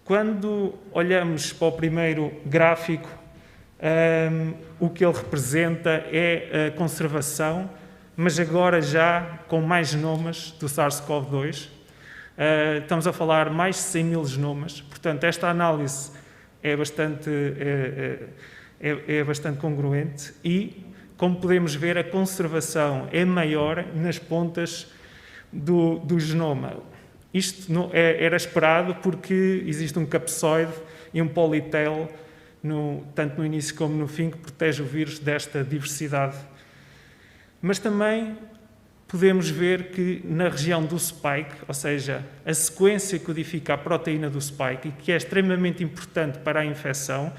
Quando olhamos para o primeiro gráfico, o que ele representa é a conservação, mas agora já com mais genomas do SARS-CoV-2. Estamos a falar mais de 100 mil genomas, portanto, esta análise é bastante congruente e, como podemos ver, a conservação é maior nas pontas do genoma. Isto era esperado porque existe um capsoide e um politail, tanto no início como no fim, que protege o vírus desta diversidade. Mas também podemos ver que na região do spike, ou seja, a sequência que codifica a proteína do spike, e que é extremamente importante para a infecção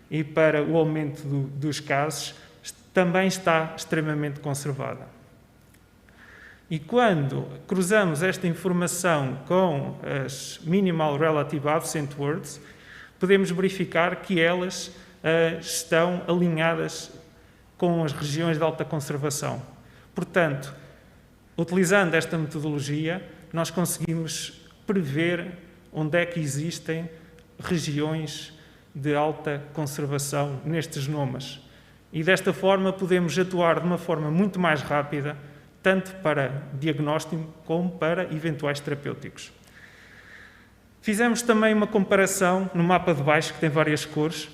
e para o aumento dos casos, também está extremamente conservada. E quando cruzamos esta informação com as Minimal Relative Absent Words, podemos verificar que elas estão alinhadas com as regiões de alta conservação. Portanto, utilizando esta metodologia, nós conseguimos prever onde é que existem regiões de alta conservação nestes genomas. E desta forma podemos atuar de uma forma muito mais rápida, tanto para diagnóstico como para eventuais terapêuticos. Fizemos também uma comparação no mapa de baixo, que tem várias cores,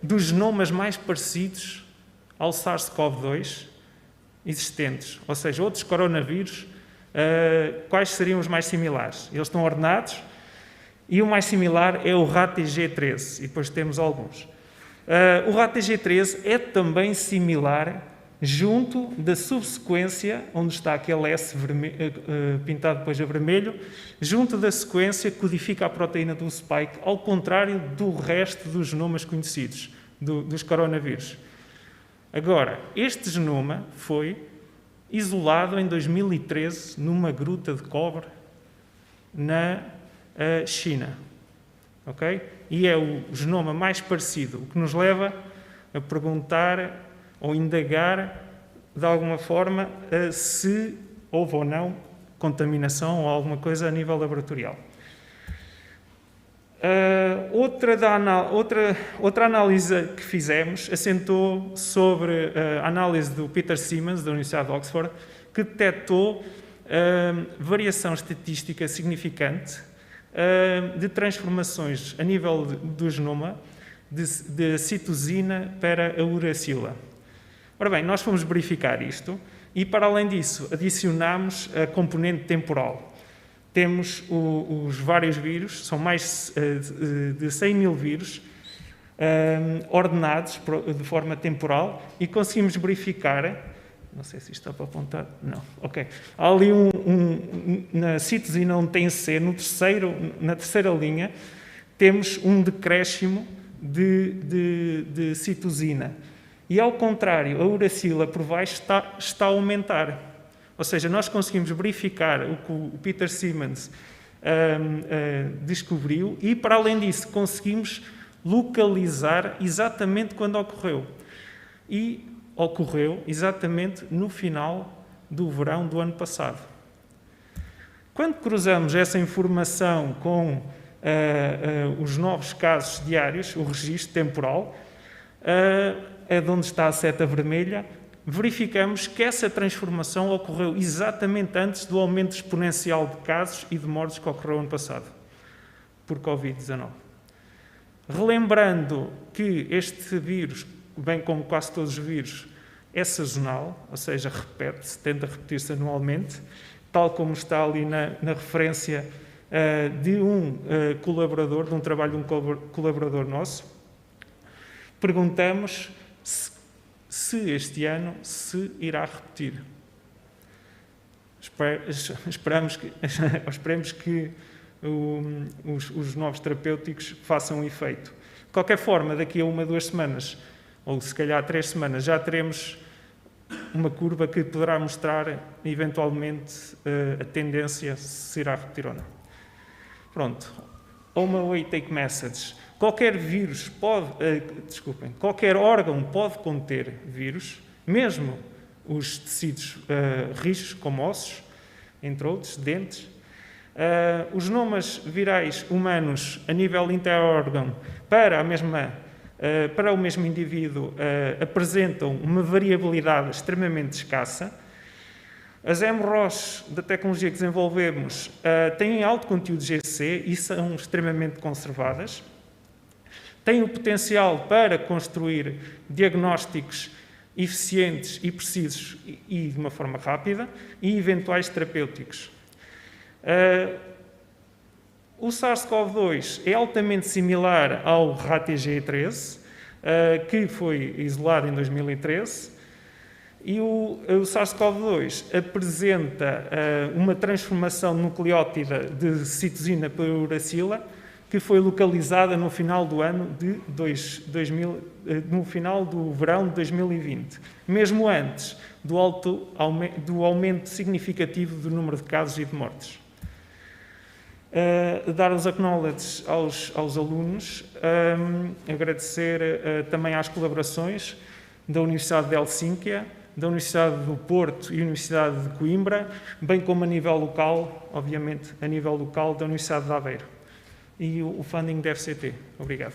dos genomas mais parecidos ao SARS-CoV-2 existentes, ou seja, outros coronavírus, quais seriam os mais similares? Eles estão ordenados e o mais similar é o RATG13, e depois temos alguns. O RATG13 é também similar junto da subsequência, onde está aquele S pintado depois a vermelho, junto da sequência que codifica a proteína do spike, ao contrário do resto dos genomas conhecidos, dos coronavírus. Agora, este genoma foi isolado em 2013 numa gruta de cobre na China. Ok? E é o genoma mais parecido, o que nos leva a perguntar ou indagar, de alguma forma, se houve ou não contaminação ou alguma coisa a nível laboratorial. Outra análise que fizemos assentou sobre a análise do Peter Simmons, da Universidade de Oxford, que detectou variação estatística significante de transformações a nível do genoma de citosina para a uracila. Ora bem, nós fomos verificar isto e, para além disso, adicionámos a componente temporal. Temos os vários vírus, são mais de 100 mil vírus ordenados de forma temporal e conseguimos verificar, não sei se isto está para apontar, não, ok. Há ali na citosina onde tem C, na terceira linha, temos um decréscimo de citosina. E, ao contrário, a uracila por baixo está a aumentar. Ou seja, nós conseguimos verificar o que o Peter Simmons descobriu e, para além disso, conseguimos localizar exatamente quando ocorreu. E ocorreu exatamente no final do verão do ano passado. Quando cruzamos essa informação com os novos casos diários, o registro temporal, é de onde está a seta vermelha, verificamos que essa transformação ocorreu exatamente antes do aumento exponencial de casos e de mortes que ocorreu ano passado, por Covid-19. Relembrando que este vírus, bem como quase todos os vírus, é sazonal, ou seja, repete-se, tende a repetir-se anualmente, tal como está ali na referência de um colaborador, de um trabalho de um colaborador nosso, perguntamos se este ano se irá repetir. Esperemos que os novos terapêuticos façam efeito. De qualquer forma, daqui a 1 a 2 semanas, ou se calhar 3 semanas, já teremos uma curva que poderá mostrar, eventualmente, a tendência se irá repetir ou não. Pronto. Home away take message. Qualquer vírus qualquer órgão pode conter vírus, mesmo os tecidos rijos, como ossos, entre outros, dentes. Os genomas virais humanos, a nível interórgão, para o mesmo indivíduo, apresentam uma variabilidade extremamente escassa. As mROS da tecnologia que desenvolvemos têm alto conteúdo de GC e são extremamente conservadas. Têm o potencial para construir diagnósticos eficientes e precisos e de uma forma rápida e eventuais terapêuticos. O SARS-CoV-2 é altamente similar ao RATG13, que foi isolado em 2013, e o SARS-CoV-2 apresenta uma transformação nucleótida de citosina para uracila, que foi localizada no final do ano no final do verão de 2020, mesmo antes do aumento significativo do número de casos e de mortes. Dar os acknowledges aos alunos, agradecer também às colaborações da Universidade de Helsínquia, da Universidade do Porto e Universidade de Coimbra, bem como a nível local, obviamente, a nível local da Universidade de Aveiro. E o funding da FCT. Obrigado.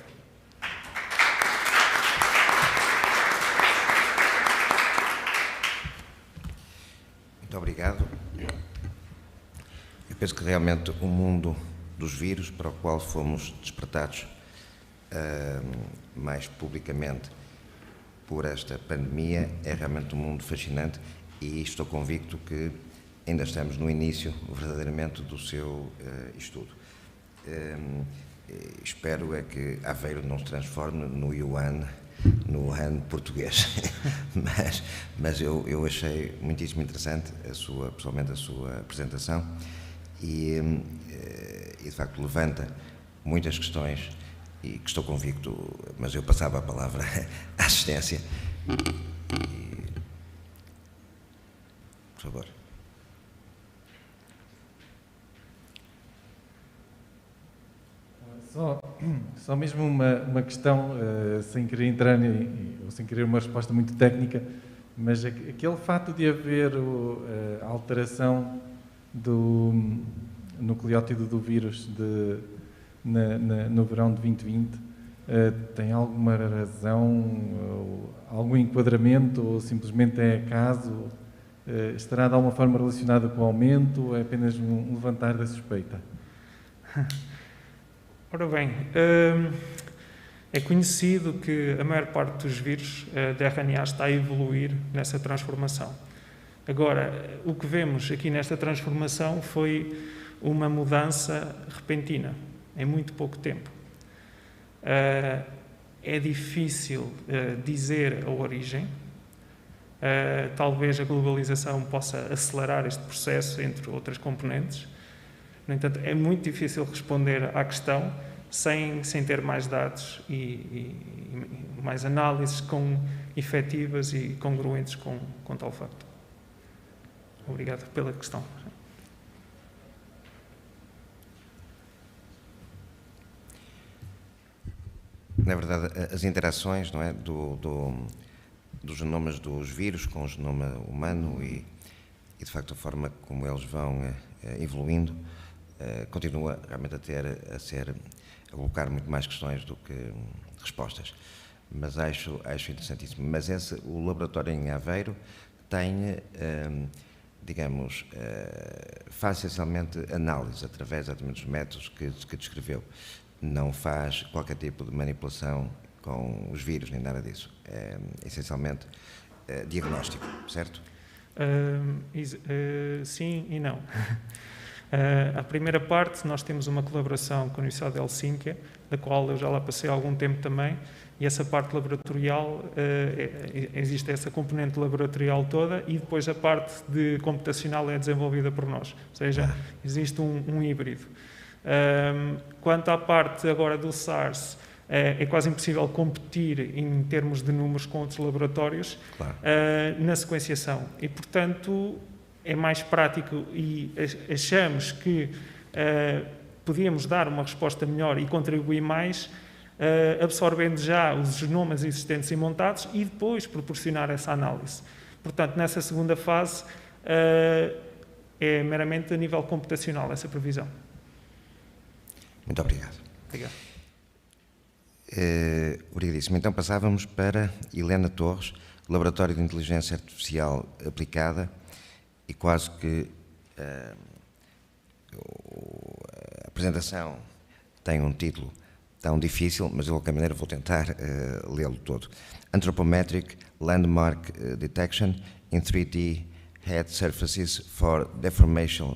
Muito obrigado. Eu penso que realmente o mundo dos vírus, para o qual fomos despertados mais publicamente por esta pandemia, é realmente um mundo fascinante e estou convicto que ainda estamos no início, verdadeiramente, do seu estudo. Espero é que Aveiro não se transforme no Wuhan português, mas eu achei muitíssimo interessante pessoalmente a sua apresentação e de facto levanta muitas questões e que estou convicto, mas eu passava a palavra à assistência. Por favor. Só mesmo uma questão, sem querer entrar ou sem querer uma resposta muito técnica, mas aquele fato de haver a alteração do nucleótido do vírus no verão de 2020, tem alguma razão, algum enquadramento ou simplesmente é acaso? Estará de alguma forma relacionado com o aumento ou é apenas um levantar da suspeita? Ora bem, é conhecido que a maior parte dos vírus de RNA está a evoluir nessa transformação. Agora, o que vemos aqui nesta transformação foi uma mudança repentina, em muito pouco tempo. É difícil dizer a origem. Talvez a globalização possa acelerar este processo, entre outras componentes. No entanto, é muito difícil responder à questão sem ter mais dados e mais análises efetivas e congruentes com tal facto. Obrigado pela questão. Na verdade, as interações, não é, dos genomas dos vírus com o genoma humano e de facto a forma como eles vão evoluindo continua realmente a colocar muito mais questões do que respostas. Mas acho interessantíssimo. Mas o laboratório em Aveiro tem, digamos, faz essencialmente análise através exatamente dos métodos que descreveu. Não faz qualquer tipo de manipulação com os vírus, nem nada disso. É essencialmente diagnóstico, certo? Sim e não. A primeira parte, nós temos uma colaboração com a Universidade de Helsínquia, da qual eu já lá passei há algum tempo também, e essa parte laboratorial, existe essa componente laboratorial toda, e depois a parte de computacional é desenvolvida por nós, ou seja, existe um híbrido. Quanto à parte agora do SARS, é quase impossível competir em termos de números com outros laboratórios, claro, na sequenciação, e portanto é mais prático e achamos que podíamos dar uma resposta melhor e contribuir mais absorvendo já os genomas existentes e montados e depois proporcionar essa análise. Portanto, nessa segunda fase é meramente a nível computacional essa previsão. Muito obrigado. Obrigado. Obrigadíssimo. Então passávamos para Helena Torres, Laboratório de Inteligência Artificial Aplicada, e quase que a apresentação tem um título tão difícil, mas de qualquer maneira vou tentar lê-lo todo. Anthropometric Landmark Detection in 3D Head Surfaces for Deformation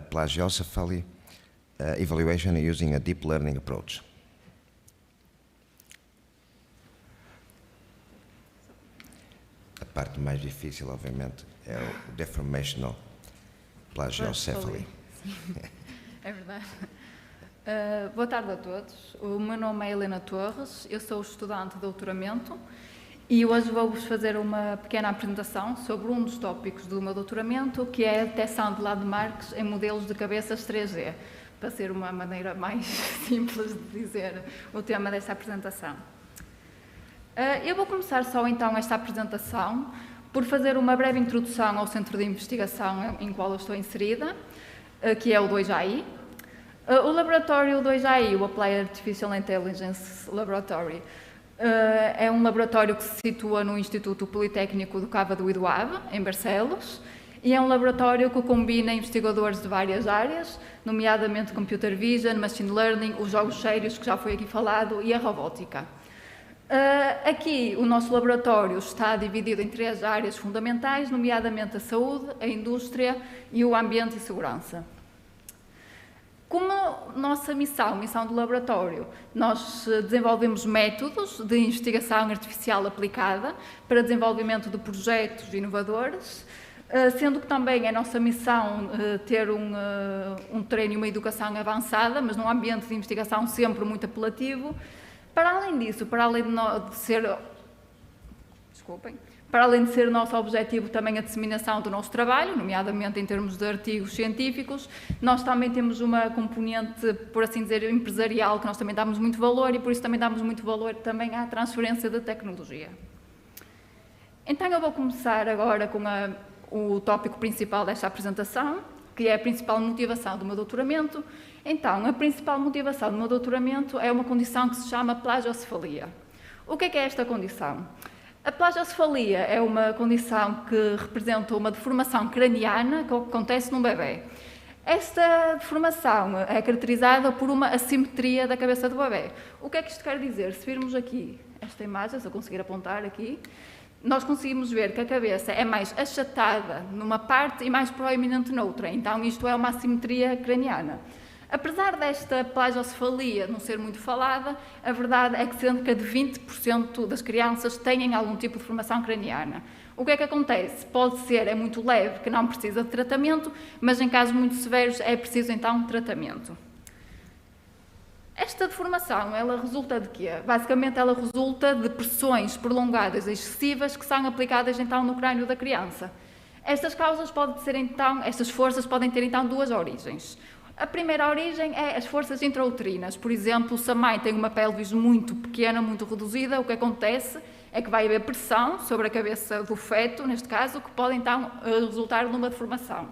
Plagiocephaly Evaluation using a Deep Learning Approach. A parte mais difícil, obviamente, é o Deformational Plagiocephaly. É verdade. Boa tarde a todos. O meu nome é Helena Torres, eu sou estudante de doutoramento e hoje vou-vos fazer uma pequena apresentação sobre um dos tópicos do meu doutoramento, que é a detecção de landmarks em modelos de cabeças 3D, para ser uma maneira mais simples de dizer o tema desta apresentação. Eu vou começar só então esta apresentação por fazer uma breve introdução ao centro de investigação em qual eu estou inserida, que é o 2AI. O laboratório 2AI, o Applied Artificial Intelligence Laboratory, é um laboratório que se situa no Instituto Politécnico do Cava do Idoave, em Barcelos, e é um laboratório que combina investigadores de várias áreas, nomeadamente Computer Vision, Machine Learning, os jogos sérios, que já foi aqui falado, e a robótica. Aqui o nosso laboratório está dividido em 3 áreas fundamentais, nomeadamente a saúde, a indústria e o ambiente e segurança. Como nossa missão do laboratório, nós desenvolvemos métodos de investigação artificial aplicada para desenvolvimento de projetos inovadores, sendo que também é nossa missão ter um treino e uma educação avançada, mas num ambiente de investigação sempre muito apelativo. Para além disso, para além de ser Para além de ser nosso objetivo também a disseminação do nosso trabalho, nomeadamente em termos de artigos científicos, nós também temos uma componente, por assim dizer, empresarial, que nós também damos muito valor e por isso também damos muito valor também à transferência de tecnologia. Então eu vou começar agora com o tópico principal desta apresentação, que é a principal motivação do meu doutoramento. Então, a principal motivação do meu doutoramento é uma condição que se chama plagiocefalia. O que é esta condição? A plagiocefalia é uma condição que representa uma deformação craniana que acontece num bebê. Esta deformação é caracterizada por uma assimetria da cabeça do bebê. O que é que isto quer dizer? Se virmos aqui esta imagem, se eu conseguir apontar aqui, nós conseguimos ver que a cabeça é mais achatada numa parte e mais proeminente noutra. Então, isto é uma assimetria craniana. Apesar desta plagiocefalia não ser muito falada, a verdade é que cerca de 20% das crianças têm algum tipo de formação craniana. O que é que acontece? Pode ser, é muito leve, que não precisa de tratamento, mas em casos muito severos é preciso então tratamento. Esta deformação, ela resulta de quê? Basicamente, ela resulta de pressões prolongadas e excessivas que são aplicadas então no crânio da criança. Estas causas podem ser então, estas forças podem ter então duas origens. A primeira origem é as forças intrauterinas. Por exemplo, se a mãe tem uma pelvis muito pequena, muito reduzida, o que acontece é que vai haver pressão sobre a cabeça do feto, neste caso, que pode então resultar numa deformação.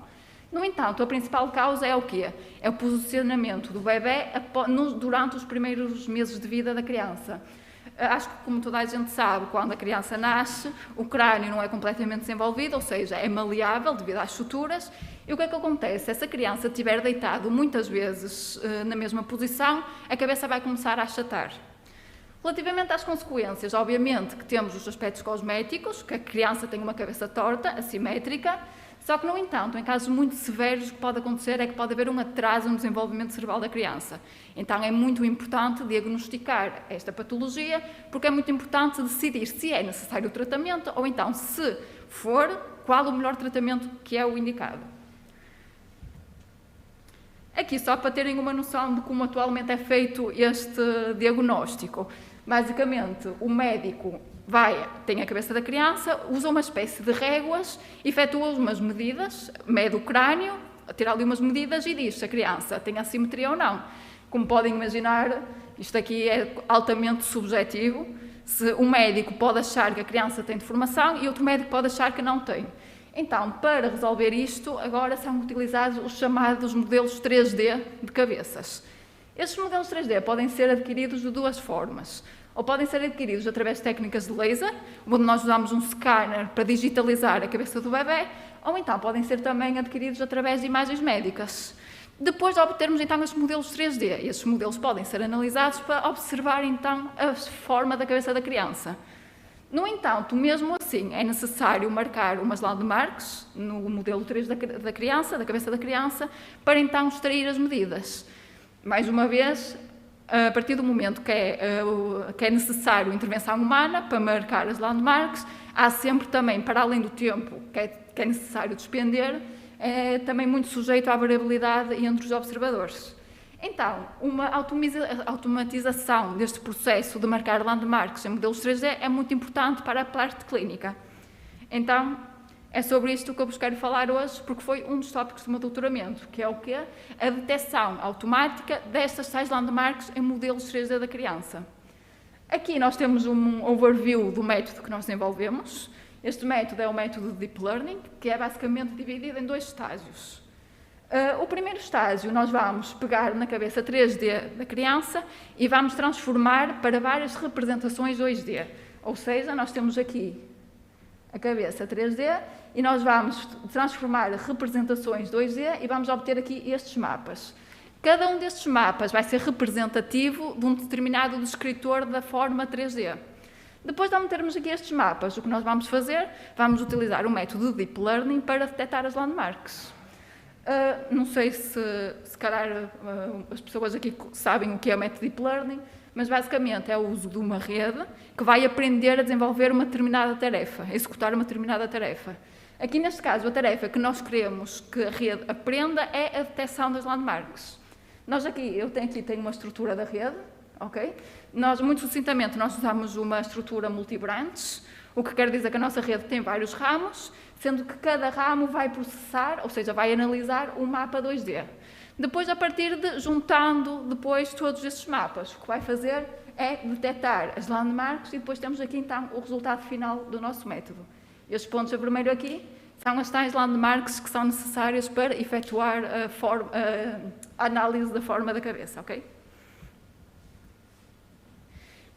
No entanto, a principal causa é o quê? É o posicionamento do bebê durante os primeiros meses de vida da criança. Acho que, como toda a gente sabe, quando a criança nasce, o crânio não é completamente desenvolvido, ou seja, é maleável devido às suturas. E o que é que acontece? Se essa criança estiver deitado muitas vezes na mesma posição, a cabeça vai começar a achatar. Relativamente às consequências, obviamente que temos os aspectos cosméticos, que a criança tem uma cabeça torta, assimétrica, só que, no entanto, em casos muito severos, o que pode acontecer é que pode haver um atraso no desenvolvimento cerebral da criança. Então, é muito importante diagnosticar esta patologia, porque é muito importante decidir se é necessário o tratamento ou então, se for, qual o melhor tratamento que é o indicado. Aqui, só para terem uma noção de como atualmente é feito este diagnóstico. Basicamente, o médico tem a cabeça da criança, usa uma espécie de réguas, efetua umas medidas, mede o crânio, tira ali umas medidas e diz se a criança tem assimetria ou não. Como podem imaginar, isto aqui é altamente subjetivo. Um médico pode achar que a criança tem deformação e outro médico pode achar que não tem. Então, para resolver isto, agora são utilizados os chamados modelos 3D de cabeças. Estes modelos 3D podem ser adquiridos de duas formas. Ou podem ser adquiridos através de técnicas de laser, onde nós usamos um scanner para digitalizar a cabeça do bebê, ou então podem ser também adquiridos através de imagens médicas. Depois de obtermos então estes modelos 3D, estes modelos podem ser analisados para observar então a forma da cabeça da criança. No entanto, mesmo assim, é necessário marcar umas landmarks no modelo 3 da criança, da cabeça da criança, para então extrair as medidas. Mais uma vez, a partir do momento que é necessário intervenção humana para marcar as landmarks, há sempre também, para além do tempo que é necessário despender, é também muito sujeito à variabilidade entre os observadores. Então, uma automatização deste processo de marcar landmarks em modelos 3D é muito importante para a parte clínica. Então, é sobre isto que eu vos quero falar hoje, porque foi um dos tópicos do meu doutoramento, que é o quê? A detecção automática destas tais landmarks em modelos 3D da criança. Aqui nós temos um overview do método que nós desenvolvemos. Este método é o método de Deep Learning, que é basicamente dividido em dois estágios. O primeiro estágio, nós vamos pegar na cabeça 3D da criança e vamos transformar para várias representações 2D. Ou seja, nós temos aqui a cabeça 3D e nós vamos transformar representações 2D e vamos obter aqui estes mapas. Cada um destes mapas vai ser representativo de um determinado descritor da forma 3D. Depois de obtermos aqui estes mapas, o que nós vamos fazer? Vamos utilizar o método de Deep Learning para detectar as landmarks. Não sei se calhar as pessoas aqui sabem o que é o método Deep Learning, mas basicamente é o uso de uma rede que vai aprender a desenvolver uma determinada tarefa, a executar uma determinada tarefa. Aqui neste caso, a tarefa que nós queremos que a rede aprenda é a detecção das landmarks. Eu tenho uma estrutura da rede, ok? Muito sucintamente, nós usamos uma estrutura multibranches, o que quer dizer que a nossa rede tem vários ramos, sendo que cada ramo vai processar, ou seja, vai analisar um mapa 2D. Depois, a partir de juntando depois todos esses mapas, o que vai fazer é detectar as landmarks e depois temos aqui então o resultado final do nosso método. Estes pontos a vermelho aqui são as tais landmarks que são necessárias para efetuar a análise da forma da cabeça, ok?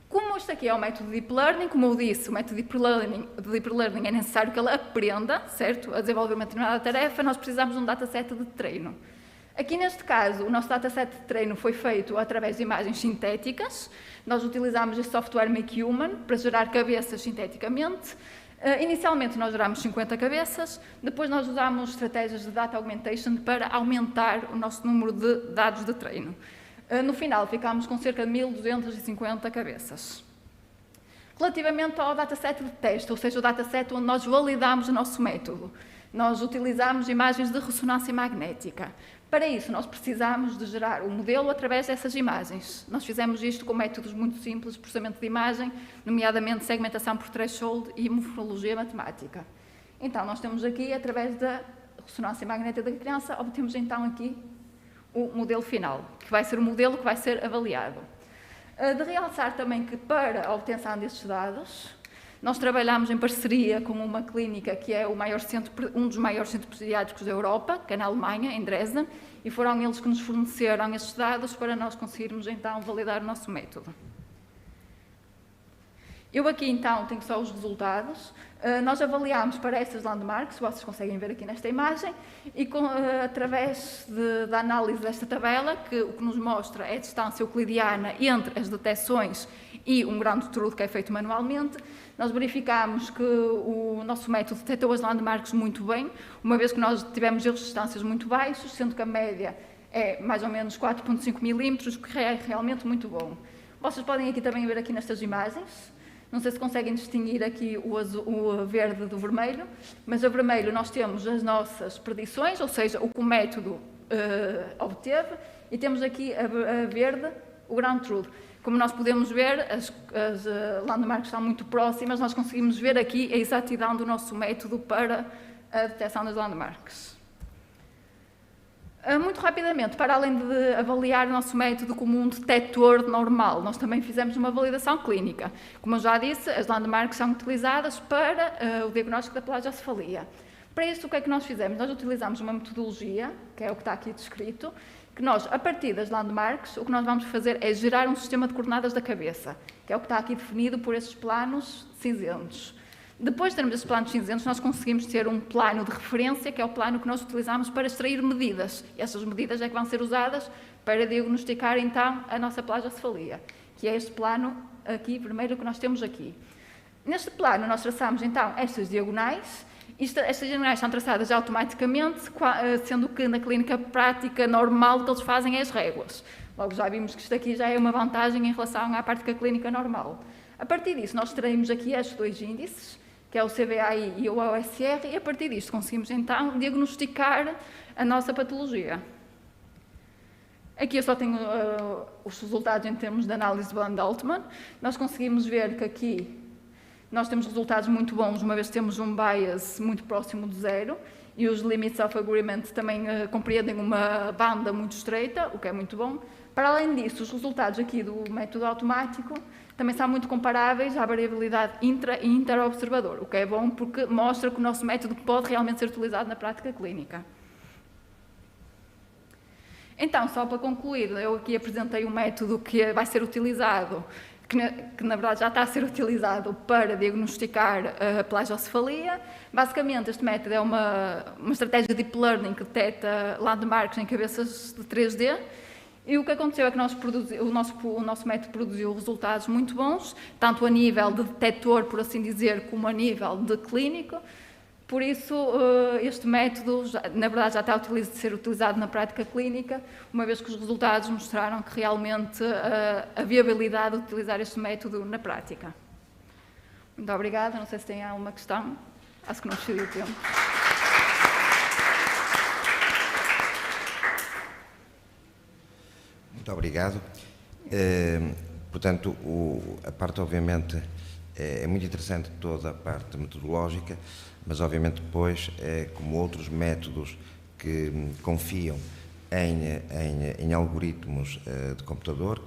Como este aqui é o método Deep Learning, como eu disse, o método Deep Learning é necessário que ele aprenda, certo? A desenvolver uma determinada tarefa, nós precisamos de um dataset de treino. Aqui neste caso, o nosso dataset de treino foi feito através de imagens sintéticas. Nós utilizamos este software Make Human para gerar cabeças sinteticamente. Inicialmente nós gerámos 50 cabeças, depois nós usámos estratégias de data augmentation para aumentar o nosso número de dados de treino. No final ficámos com cerca de 1250 cabeças. Relativamente ao dataset de teste, ou seja, o dataset onde nós validamos o nosso método, nós utilizamos imagens de ressonância magnética. Para isso, nós precisamos de gerar um modelo através dessas imagens. Nós fizemos isto com métodos muito simples de processamento de imagem, nomeadamente segmentação por threshold e morfologia matemática. Então, nós temos aqui, através da ressonância magnética da criança, obtemos então aqui o modelo final, que vai ser o modelo que vai ser avaliado. De realçar também que para a obtenção destes dados, nós trabalhamos em parceria com uma clínica que é um dos maiores centros pediátricos da Europa, que é na Alemanha, em Dresden, e foram eles que nos forneceram estes dados para nós conseguirmos então validar o nosso método. Eu aqui então tenho só os resultados. Nós avaliámos para estas landmarks, vocês conseguem ver aqui nesta imagem, e através da análise desta tabela, que o que nos mostra é a distância euclidiana entre as detecções e um ground truth que é feito manualmente, nós verificámos que o nosso método detectou as landmarks muito bem, uma vez que nós tivemos erros de distâncias muito baixos, sendo que a média é mais ou menos 4,5 milímetros, o que é realmente muito bom. Vocês podem aqui também ver aqui nestas imagens. Não sei se conseguem distinguir aqui o verde do vermelho, mas a vermelho nós temos as nossas predições, ou seja, o que o método obteve, e temos aqui a verde, o ground truth. Como nós podemos ver, as landmarks estão muito próximas, nós conseguimos ver aqui a exatidão do nosso método para a detecção das landmarks. Muito rapidamente, para além de avaliar o nosso método como um detector normal, nós também fizemos uma validação clínica. Como eu já disse, as landmarks são utilizadas para o diagnóstico da plagiocefalia. Para isso, o que é que nós fizemos? Nós utilizamos uma metodologia, que é o que está aqui descrito, que nós, a partir das landmarks, o que nós vamos fazer é gerar um sistema de coordenadas da cabeça, que é o que está aqui definido por esses planos cinzentos. Depois de termos esses planos cinzentos, nós conseguimos ter um plano de referência, que é o plano que nós utilizamos para extrair medidas. E essas medidas é que vão ser usadas para diagnosticar, então, a nossa plagiocefalia, que é este plano aqui, vermelho, que nós temos aqui. Neste plano, nós traçamos, então, estas diagonais. Estas diagonais são traçadas automaticamente, sendo que na clínica prática normal o que eles fazem é as réguas. Logo, já vimos que isto aqui já é uma vantagem em relação à prática clínica normal. A partir disso, nós extraímos aqui estes dois índices, que é o CVAI e o OSR, e a partir disto conseguimos então diagnosticar a nossa patologia. Aqui eu só tenho os resultados em termos de análise de Bland-Altman. Nós conseguimos ver que aqui nós temos resultados muito bons, uma vez que temos um bias muito próximo de zero, e os limits of agreement também compreendem uma banda muito estreita, o que é muito bom. Para além disso, os resultados aqui do método automático também são muito comparáveis à variabilidade intra- e interobservador, o que é bom porque mostra que o nosso método pode realmente ser utilizado na prática clínica. Então, só para concluir, eu aqui apresentei um método que vai ser utilizado, que na verdade já está a ser utilizado para diagnosticar a plagiocefalia. Basicamente, este método é uma estratégia de Deep Learning que detecta landmarks em cabeças de 3D. E o que aconteceu é que o nosso método produziu resultados muito bons, tanto a nível de detector, por assim dizer, como a nível de clínico. Por isso, este método, na verdade, já está a ser utilizado na prática clínica, uma vez que os resultados mostraram que realmente a viabilidade de utilizar este método na prática. Muito obrigada. Não sei se tem alguma questão. Acho que não excedi o tempo. Muito obrigado. Portanto, a parte, obviamente, é muito interessante toda a parte metodológica, mas obviamente depois, como outros métodos que confiam em algoritmos de computador,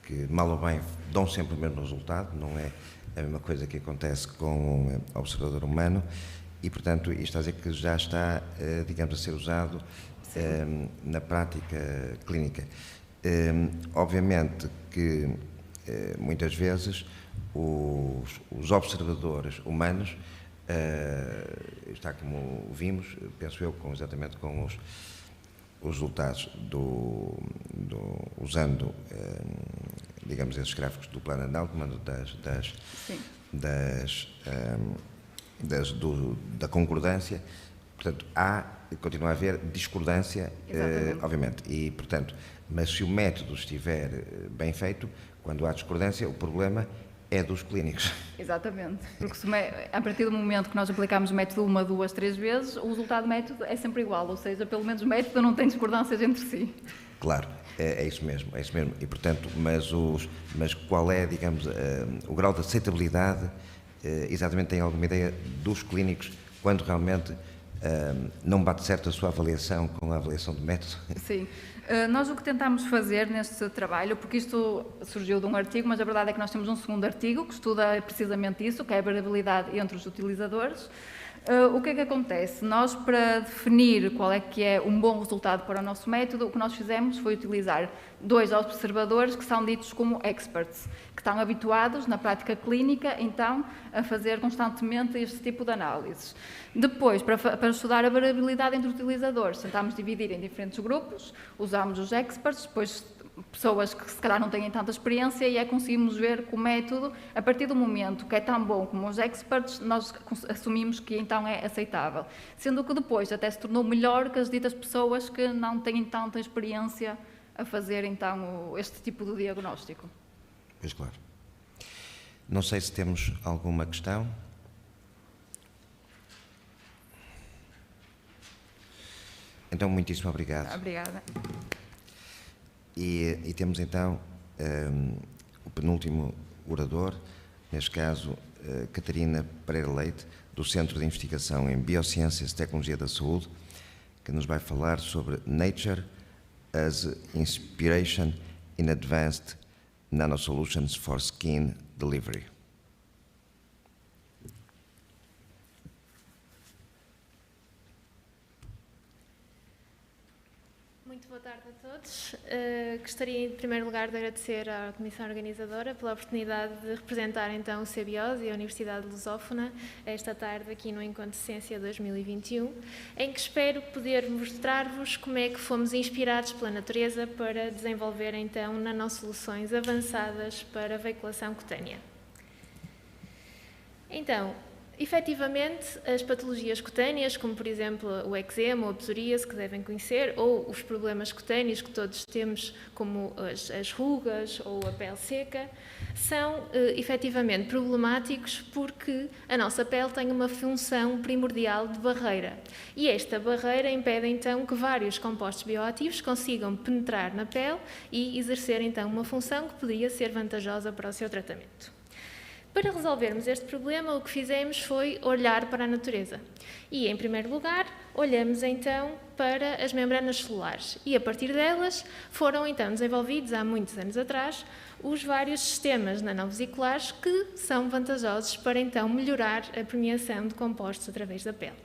que mal ou bem dão sempre o mesmo resultado, não é a mesma coisa que acontece com um observador humano, e portanto isto está a dizer que já está, digamos, a ser usado na prática clínica. Obviamente que muitas vezes os observadores humanos, está como vimos, penso eu, exatamente com os resultados usando, digamos, esses gráficos do plano de Altman, da concordância. Portanto, continua a haver discordância, obviamente, e, portanto, mas se o método estiver bem feito, quando há discordância, o problema é dos clínicos. Exatamente, porque a partir do momento que nós aplicamos o método 1, 2, 3 vezes, o resultado do método é sempre igual, ou seja, pelo menos o método não tem discordâncias entre si. Claro, é isso mesmo, e portanto, mas qual é, digamos, o grau de aceitabilidade, exatamente tem alguma ideia dos clínicos, quando realmente não bate certo a sua avaliação com a avaliação do método? Sim. Nós o que tentámos fazer neste trabalho, porque isto surgiu de um artigo, mas a verdade é que nós temos um segundo artigo que estuda precisamente isso, que é a variabilidade entre os utilizadores. O que é que acontece? Nós, para definir qual é que é um bom resultado para o nosso método, o que nós fizemos foi utilizar 2 observadores que são ditos como experts, que estão habituados na prática clínica, então, a fazer constantemente este tipo de análises. Depois, para estudar a variabilidade entre utilizadores, tentámos dividir em diferentes grupos, usámos os experts, depois pessoas que se calhar não têm tanta experiência, e conseguimos ver que o método, a partir do momento que é tão bom como os experts, nós assumimos que então é aceitável. Sendo que depois até se tornou melhor que as ditas pessoas que não têm tanta experiência a fazer então este tipo de diagnóstico. Pois claro. Não sei se temos alguma questão. Então, muitíssimo obrigado. Obrigada. E temos então o penúltimo orador, neste caso Catarina Pereira Leite, do Centro de Investigação em Biociências e Tecnologia da Saúde, que nos vai falar sobre Nature as Inspiration in Advanced Nanosolutions for Skin Delivery. Muito boa tarde a todos. Gostaria, em primeiro lugar, de agradecer à Comissão Organizadora pela oportunidade de representar, então, o CBIOS e a Universidade Lusófona esta tarde aqui no Encontro de Ciência 2021, em que espero poder mostrar-vos como é que fomos inspirados pela natureza para desenvolver, então, nanosoluções avançadas para veiculação cutânea. Então, efetivamente, as patologias cutâneas, como por exemplo o eczema ou a psoríase, que devem conhecer, ou os problemas cutâneos que todos temos, como as rugas ou a pele seca, são efetivamente problemáticos porque a nossa pele tem uma função primordial de barreira. E esta barreira impede então que vários compostos bioativos consigam penetrar na pele e exercer então uma função que poderia ser vantajosa para o seu tratamento. Para resolvermos este problema, o que fizemos foi olhar para a natureza. E, em primeiro lugar, olhamos então para as membranas celulares. E, a partir delas, foram então desenvolvidos, há muitos anos atrás, os vários sistemas nanovesiculares que são vantajosos para então melhorar a permeação de compostos através da pele.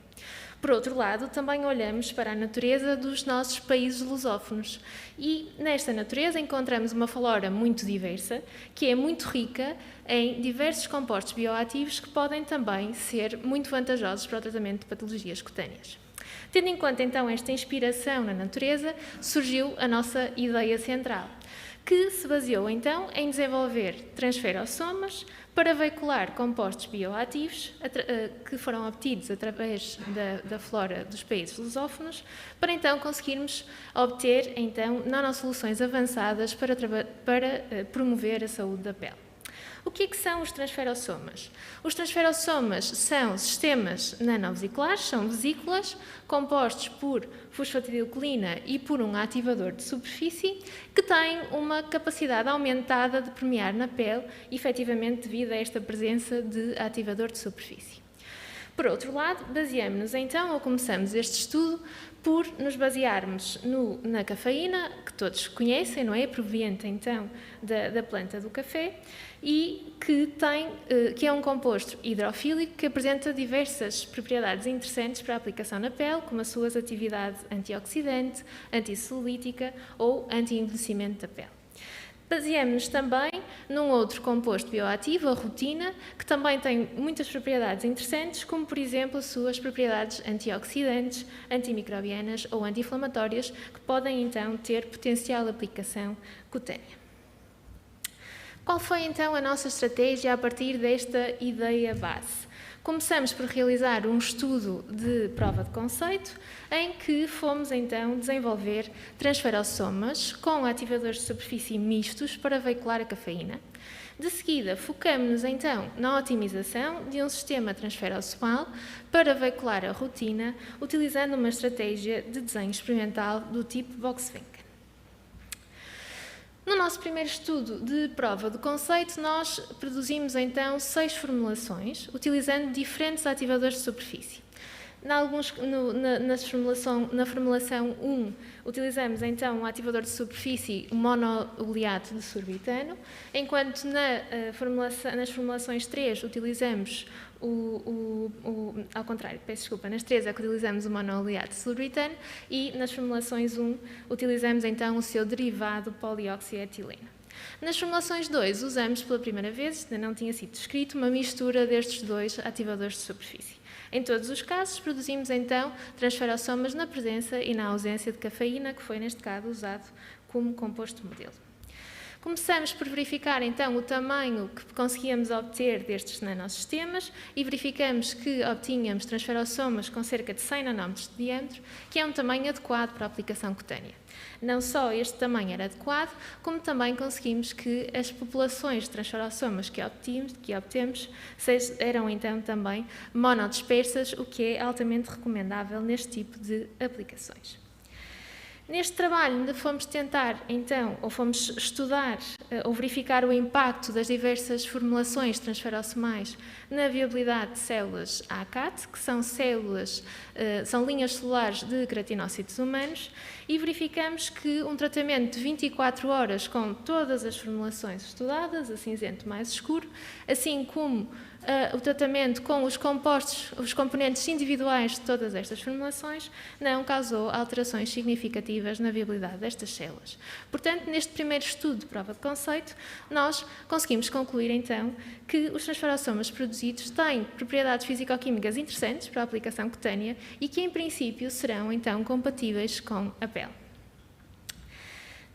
Por outro lado, também olhamos para a natureza dos nossos países lusófonos e nesta natureza encontramos uma flora muito diversa, que é muito rica em diversos compostos bioativos que podem também ser muito vantajosos para o tratamento de patologias cutâneas. Tendo em conta então esta inspiração na natureza, surgiu a nossa ideia central, que se baseou então em desenvolver transferosomas para veicular compostos bioativos que foram obtidos através da flora dos países lusófonos, para então conseguirmos obter então nanosoluções avançadas para promover a saúde da pele. O que é que são os transferossomas? Os transferossomas são sistemas nanovesiculares, são vesículas compostos por fosfatidilcolina e por um ativador de superfície que têm uma capacidade aumentada de permear na pele, efetivamente devido a esta presença de ativador de superfície. Por outro lado, baseamos-nos então, ou começamos este estudo, por nos basearmos na cafeína, que todos conhecem, não é? Proveniente então da planta do café, e que é um composto hidrofílico que apresenta diversas propriedades interessantes para a aplicação na pele, como as suas atividades antioxidante, antissolítica ou anti-envelhecimento da pele. Baseamos-nos também num outro composto bioativo, a rutina, que também tem muitas propriedades interessantes, como, por exemplo, as suas propriedades antioxidantes, antimicrobianas ou anti-inflamatórias, que podem, então, ter potencial aplicação cutânea. Qual foi, então, a nossa estratégia a partir desta ideia base? Começamos por realizar um estudo de prova de conceito, em que fomos então desenvolver transferossomas com ativadores de superfície mistos para veicular a cafeína. De seguida, focamos-nos então na otimização de um sistema transferossomal para veicular a rutina, utilizando uma estratégia de desenho experimental do tipo Box-Vinken. No nosso primeiro estudo de prova do conceito, nós produzimos então 6 formulações, utilizando diferentes ativadores de superfície. Na formulação 1, utilizamos então um ativador de superfície monoleato de sorbitano, enquanto nas formulações 3 utilizamos ao contrário, peço desculpa, nas 3 é que utilizamos o monoleato de sorbitano e nas formulações 1 utilizamos então o seu derivado polioxietileno. Nas formulações 2 usamos pela primeira vez, ainda não tinha sido descrito, uma mistura destes 2 ativadores de superfície. Em todos os casos, produzimos então transferossomas na presença e na ausência de cafeína, que foi neste caso usado como composto modelo. Começamos por verificar então o tamanho que conseguíamos obter destes nanosistemas e verificamos que obtínhamos transferossomas com cerca de 100 nanómetros de diâmetro, que é um tamanho adequado para a aplicação cutânea. Não só este tamanho era adequado, como também conseguimos que as populações de transferossomas que obtemos eram então também monodispersas, o que é altamente recomendável neste tipo de aplicações. Neste trabalho ainda fomos tentar, então, ou fomos estudar ou verificar o impacto das diversas formulações transferossomais na viabilidade de células ACAT, que são são linhas celulares de queratinócitos humanos, e verificamos que um tratamento de 24 horas com todas as formulações estudadas, a cinzento mais escuro, assim como o tratamento com os componentes individuais de todas estas formulações, não causou alterações significativas na viabilidade destas células. Portanto, neste primeiro estudo de prova de conceito, nós conseguimos concluir, então, que os transferossomas produzidos têm propriedades fisicoquímicas interessantes para a aplicação cutânea e que, em princípio, serão, então, compatíveis com a pele.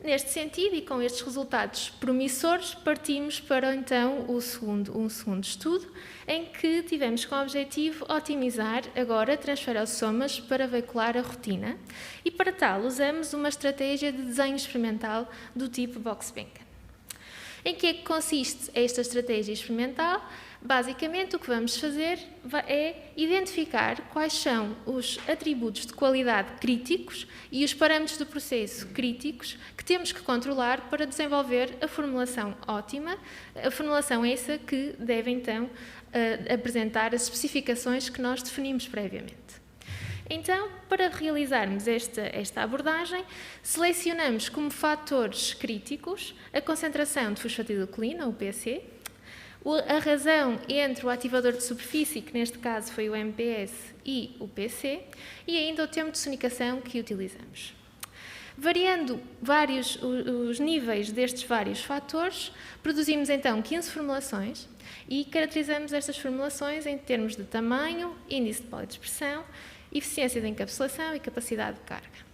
Neste sentido, e com estes resultados promissores, partimos para então um segundo estudo, em que tivemos como objetivo otimizar agora transferossomas para veicular a rutina, e para tal usamos uma estratégia de desenho experimental do tipo Box-Vinken. Em que é que consiste esta estratégia experimental? Basicamente, o que vamos fazer é identificar quais são os atributos de qualidade críticos e os parâmetros do processo críticos que temos que controlar para desenvolver a formulação ótima, a formulação essa que deve, então, apresentar as especificações que nós definimos previamente. Então, para realizarmos esta abordagem, selecionamos como fatores críticos a concentração de fosfatidilcolina, o PC, a razão entre o ativador de superfície, que neste caso foi o MPS, e o PC, e ainda o tempo de sonicação que utilizamos. Variando os níveis destes vários fatores, produzimos então 15 formulações e caracterizamos estas formulações em termos de tamanho, índice de polidispersão, eficiência de encapsulação e capacidade de carga.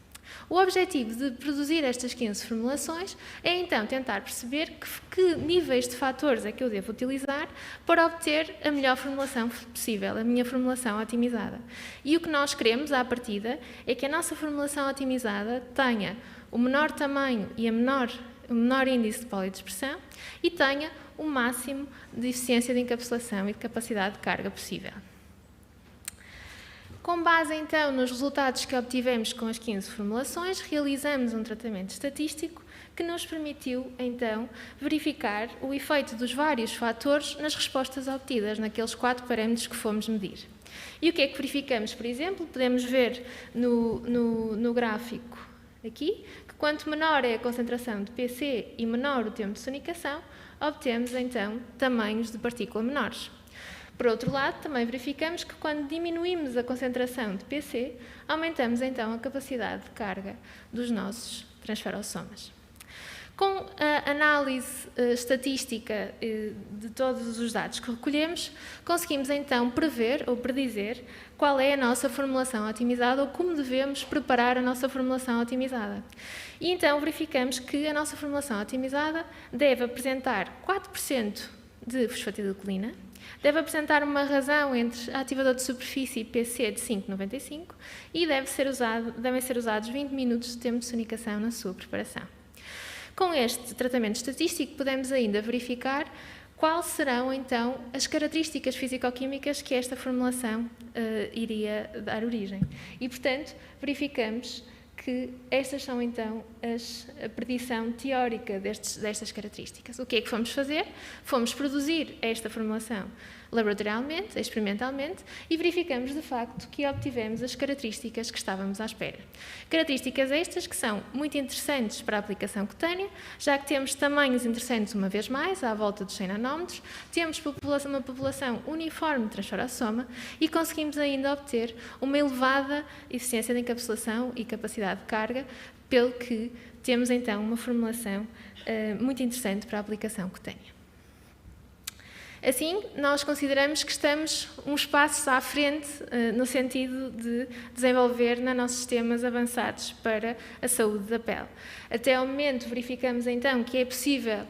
O objetivo de produzir estas 15 formulações é então tentar perceber que níveis de fatores é que eu devo utilizar para obter a melhor formulação possível, a minha formulação otimizada. E o que nós queremos, à partida, é que a nossa formulação otimizada tenha o menor tamanho e o menor índice de polidispersão e tenha o máximo de eficiência de encapsulação e de capacidade de carga possível. Com base, então, nos resultados que obtivemos com as 15 formulações, realizamos um tratamento estatístico que nos permitiu, então, verificar o efeito dos vários fatores nas respostas obtidas naqueles 4 parâmetros que fomos medir. E o que é que verificamos, por exemplo? Podemos ver no gráfico aqui, que quanto menor é a concentração de PC e menor o tempo de sonicação, obtemos, então, tamanhos de partícula menores. Por outro lado, também verificamos que quando diminuímos a concentração de PC, aumentamos, então, a capacidade de carga dos nossos transferossomas. Com a análise estatística de todos os dados que recolhemos, conseguimos então prever ou predizer qual é a nossa formulação otimizada ou como devemos preparar a nossa formulação otimizada. E então verificamos que a nossa formulação otimizada deve apresentar 4% de fosfatidilcolina, deve apresentar uma razão entre ativador de superfície e PC de 5,95 e devem ser usados 20 minutos de tempo de sonicação na sua preparação. Com este tratamento estatístico, podemos ainda verificar quais serão, então, as características físico-químicas que esta formulação iria dar origem. E, portanto, verificamos que estas são, então, a predição teórica destas características. O que é que fomos fazer? Fomos produzir esta formulação laboratorialmente, experimentalmente, e verificamos, de facto, que obtivemos as características que estávamos à espera. Características estas que são muito interessantes para a aplicação cutânea, já que temos tamanhos interessantes, uma vez mais, à volta dos 100 nanómetros, temos uma população uniforme de transferossoma e conseguimos ainda obter uma elevada eficiência de encapsulação e capacidade de carga, pelo que temos, então, uma formulação muito interessante para a aplicação cutânea. Assim, nós consideramos que estamos uns passos à frente no sentido de desenvolver nanossistemas avançados para a saúde da pele. Até ao momento verificamos então que é possível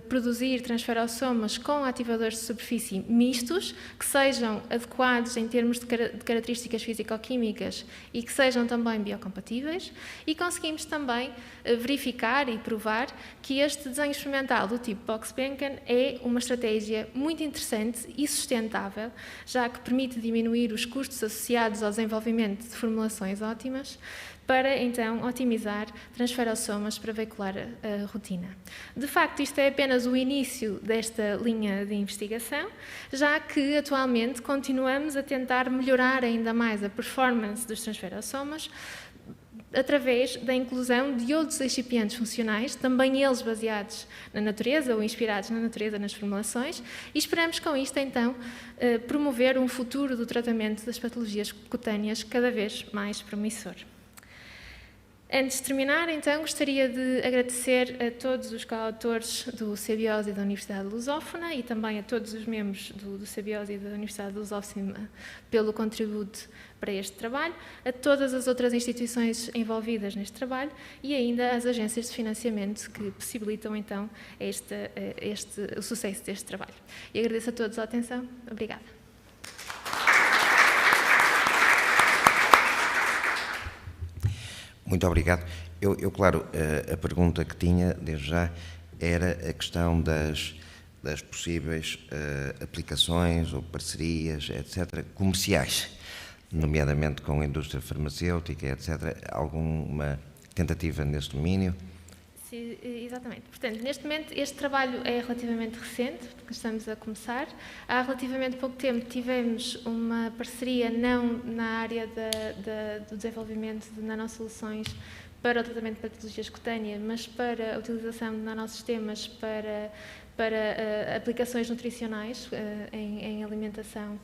produzir transferossomas com ativadores de superfície mistos, que sejam adequados em termos de características físico-químicas e que sejam também biocompatíveis, e conseguimos também verificar e provar que este desenho experimental do tipo Box-Benken é uma estratégia muito interessante e sustentável, já que permite diminuir os custos associados ao desenvolvimento de formulações ótimas, para, então, otimizar transferossomas para veicular a rotina. De facto, isto é apenas o início desta linha de investigação, já que, atualmente, continuamos a tentar melhorar ainda mais a performance dos transferossomas através da inclusão de outros excipientes funcionais, também eles baseados na natureza ou inspirados na natureza nas formulações, e esperamos com isto, então, promover um futuro do tratamento das patologias cutâneas cada vez mais promissor. Antes de terminar, então, gostaria de agradecer a todos os coautores do CBIOS e da Universidade Lusófona e também a todos os membros do CBIOS e da Universidade Lusófona pelo contributo para este trabalho, a todas as outras instituições envolvidas neste trabalho e ainda às agências de financiamento que possibilitam, então, o sucesso deste trabalho. E agradeço a todos a atenção. Obrigada. Muito obrigado. Claro, a pergunta que tinha, desde já, era a questão das possíveis aplicações ou parcerias, etc., comerciais, nomeadamente com a indústria farmacêutica, etc. Alguma tentativa nesse domínio? Sim, exatamente. Portanto, neste momento, este trabalho é relativamente recente, porque estamos a começar. Há relativamente pouco tempo tivemos uma parceria, não na área do desenvolvimento de nanosoluções para o tratamento de patologias cutâneas, mas para a utilização de nanosistemas para aplicações nutricionais em alimentação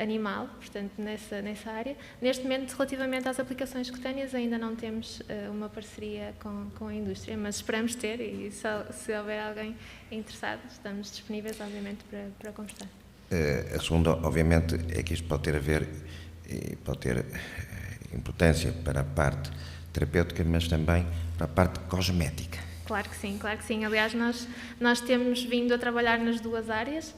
animal, portanto, nessa área. Neste momento, relativamente às aplicações cutâneas, ainda não temos uma parceria com a indústria, mas esperamos ter, e se houver alguém interessado, estamos disponíveis, obviamente, para conversar. A segunda, obviamente, é que isto pode ter importância para a parte terapêutica, mas também para a parte cosmética. Claro que sim, claro que sim. Aliás, nós temos vindo a trabalhar nas duas áreas.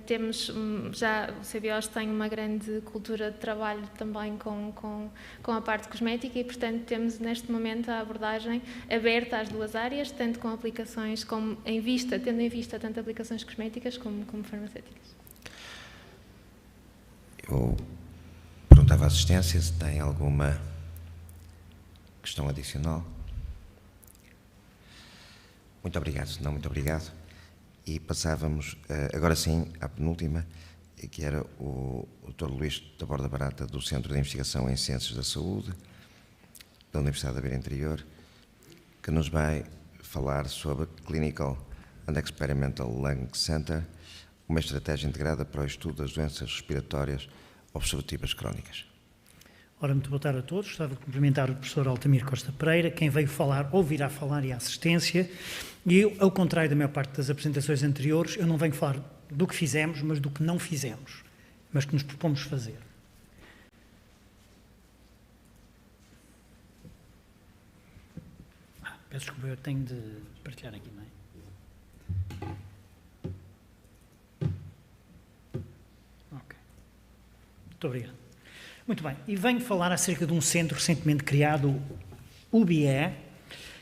Temos já, o CBOS tem uma grande cultura de trabalho também com a parte cosmética e, portanto, temos neste momento a abordagem aberta às duas áreas, tanto com aplicações como tendo em vista tanto aplicações cosméticas como farmacêuticas. Eu perguntava à assistência se tem alguma questão adicional. Muito obrigado, se não, muito obrigado. E passávamos, agora sim, à penúltima, que era o Dr. Luís da Borda Barata, do Centro de Investigação em Ciências da Saúde, da Universidade da Beira Interior, que nos vai falar sobre Clinical and Experimental Lung Center, uma estratégia integrada para o estudo das doenças respiratórias obstrutivas crónicas. Ora, muito boa tarde a todos. Gostava de cumprimentar o professor Altamir Costa Pereira, quem veio falar ou virá falar e a assistência. E eu, ao contrário da maior parte das apresentações anteriores, eu não venho falar do que fizemos, mas do que não fizemos, mas que nos propomos fazer. Peço desculpa, eu tenho de partilhar aqui, não é? Ok. Muito obrigado. Muito bem, e venho falar acerca de um centro recentemente criado, o UBE,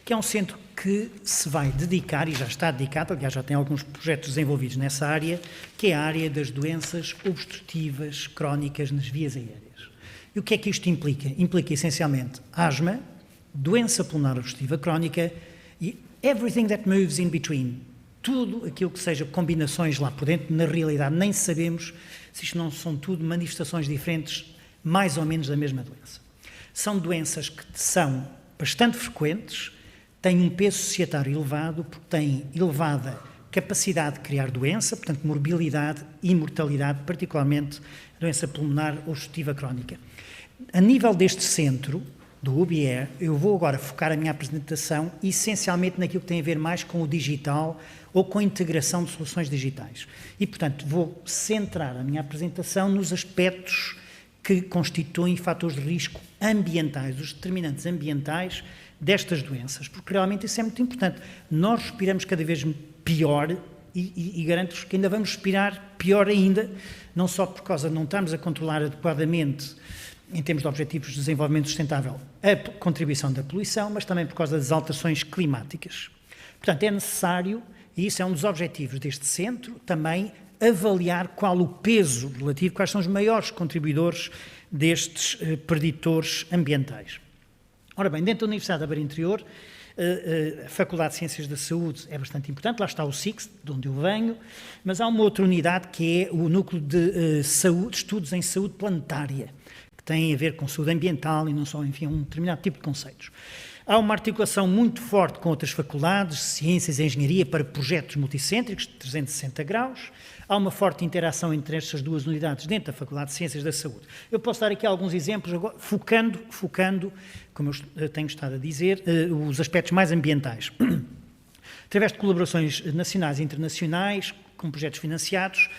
que é um centro que se vai dedicar, e já está dedicado, aliás já tem alguns projetos desenvolvidos nessa área, que é a área das doenças obstrutivas crónicas nas vias aéreas. E o que é que isto implica? Implica essencialmente asma, doença pulmonar obstrutiva crónica e everything that moves in between. Tudo aquilo que seja combinações lá por dentro, na realidade nem sabemos se isto não são tudo manifestações diferentes mais ou menos da mesma doença. São doenças que são bastante frequentes, têm um peso societário elevado, porque têm elevada capacidade de criar doença, portanto, morbilidade e mortalidade, particularmente doença pulmonar obstrutiva crónica. A nível deste centro, do UBE, eu vou agora focar a minha apresentação essencialmente naquilo que tem a ver mais com o digital ou com a integração de soluções digitais. E, portanto, vou centrar a minha apresentação nos aspectos que constituem fatores de risco ambientais, os determinantes ambientais destas doenças, porque realmente isso é muito importante. Nós respiramos cada vez pior e garanto-vos que ainda vamos respirar pior ainda, não só por causa de não estarmos a controlar adequadamente, em termos de objetivos de desenvolvimento sustentável, a contribuição da poluição, mas também por causa das alterações climáticas. Portanto, é necessário, e isso é um dos objetivos deste centro, também avaliar qual o peso relativo, quais são os maiores contribuidores destes preditores ambientais. Ora bem, dentro da Universidade da Beira Interior, a Faculdade de Ciências da Saúde é bastante importante, lá está o SICS, de onde eu venho, mas há uma outra unidade que é o Núcleo de Saúde, Estudos em Saúde Planetária, que tem a ver com saúde ambiental e não só, enfim, um determinado tipo de conceitos. Há uma articulação muito forte com outras faculdades, ciências e engenharia, para projetos multicêntricos de 360 graus. Há uma forte interação entre estas duas unidades dentro da Faculdade de Ciências da Saúde. Eu posso dar aqui alguns exemplos, agora, focando, como eu tenho estado a dizer, os aspectos mais ambientais. Através de colaborações nacionais e internacionais, com projetos financiados,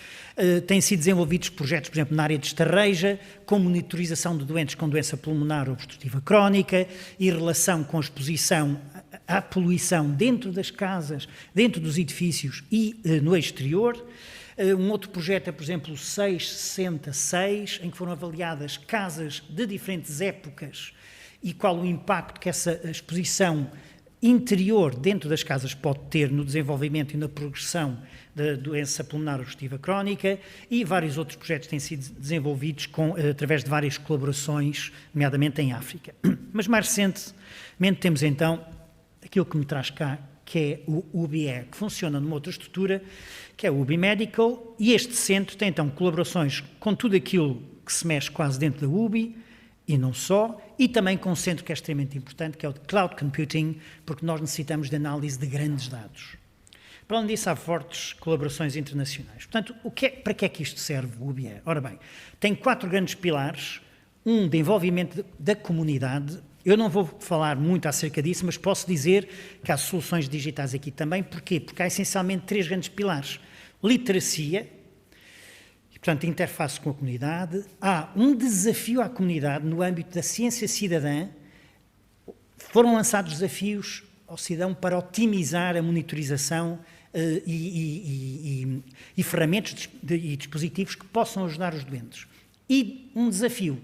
têm sido desenvolvidos projetos, por exemplo, na área de estarreja, com monitorização de doentes com doença pulmonar obstrutiva crónica e relação com a exposição à poluição dentro das casas, dentro dos edifícios e no exterior. Um outro projeto é, por exemplo, o 666, em que foram avaliadas casas de diferentes épocas e qual o impacto que essa exposição interior dentro das casas pode ter no desenvolvimento e na progressão da doença pulmonar obstrutiva crónica, e vários outros projetos têm sido desenvolvidos através de várias colaborações, nomeadamente em África. Mas mais recentemente temos então aquilo que me traz cá, que é o UBE, que funciona numa outra estrutura, que é o UBI Medical, e este centro tem então colaborações com tudo aquilo que se mexe quase dentro da UBI, e não só, e também com um centro que é extremamente importante, que é o de Cloud Computing, porque nós necessitamos de análise de grandes dados. Para além disso, há fortes colaborações internacionais. Portanto, para que é que isto serve, o UBE? Ora bem, tem 4 grandes pilares, um de envolvimento da comunidade. Eu não vou falar muito acerca disso, mas posso dizer que há soluções digitais aqui também. Porquê? Porque há essencialmente 3 grandes pilares. Literacia, portanto, interface com a comunidade. Há um desafio à comunidade no âmbito da ciência cidadã. Foram lançados desafios ao cidadão para otimizar a monitorização e ferramentas e dispositivos que possam ajudar os doentes. E um desafio,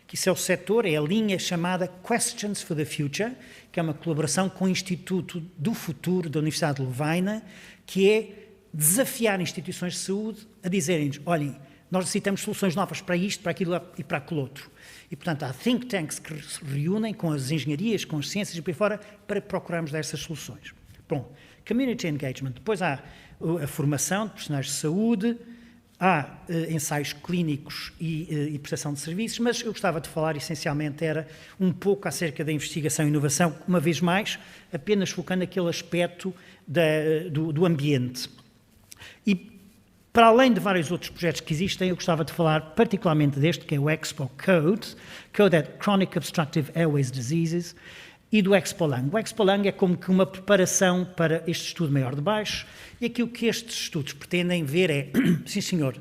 que isso é o setor, é a linha chamada Questions for the Future, que é uma colaboração com o Instituto do Futuro da Universidade de Lovaina, que é desafiar instituições de saúde a dizerem-nos, olhem, nós necessitamos soluções novas para isto, para aquilo e para aquilo outro. E, portanto, há think tanks que se reúnem com as engenharias, com as ciências e por aí fora, para procurarmos dessas soluções. Bom, community engagement. Depois há a formação de profissionais de saúde, há ensaios clínicos e prestação de serviços, mas eu gostava de falar, essencialmente, era um pouco acerca da investigação e inovação, uma vez mais, apenas focando naquele aspecto do ambiente. E, para além de vários outros projetos que existem, eu gostava de falar particularmente deste, que é o Expo Code, Code at Chronic Obstructive Airways Diseases, e do Expo Lung. O Expo Lung é como que uma preparação para este estudo maior de baixo, e aquilo que estes estudos pretendem ver é, sim senhor,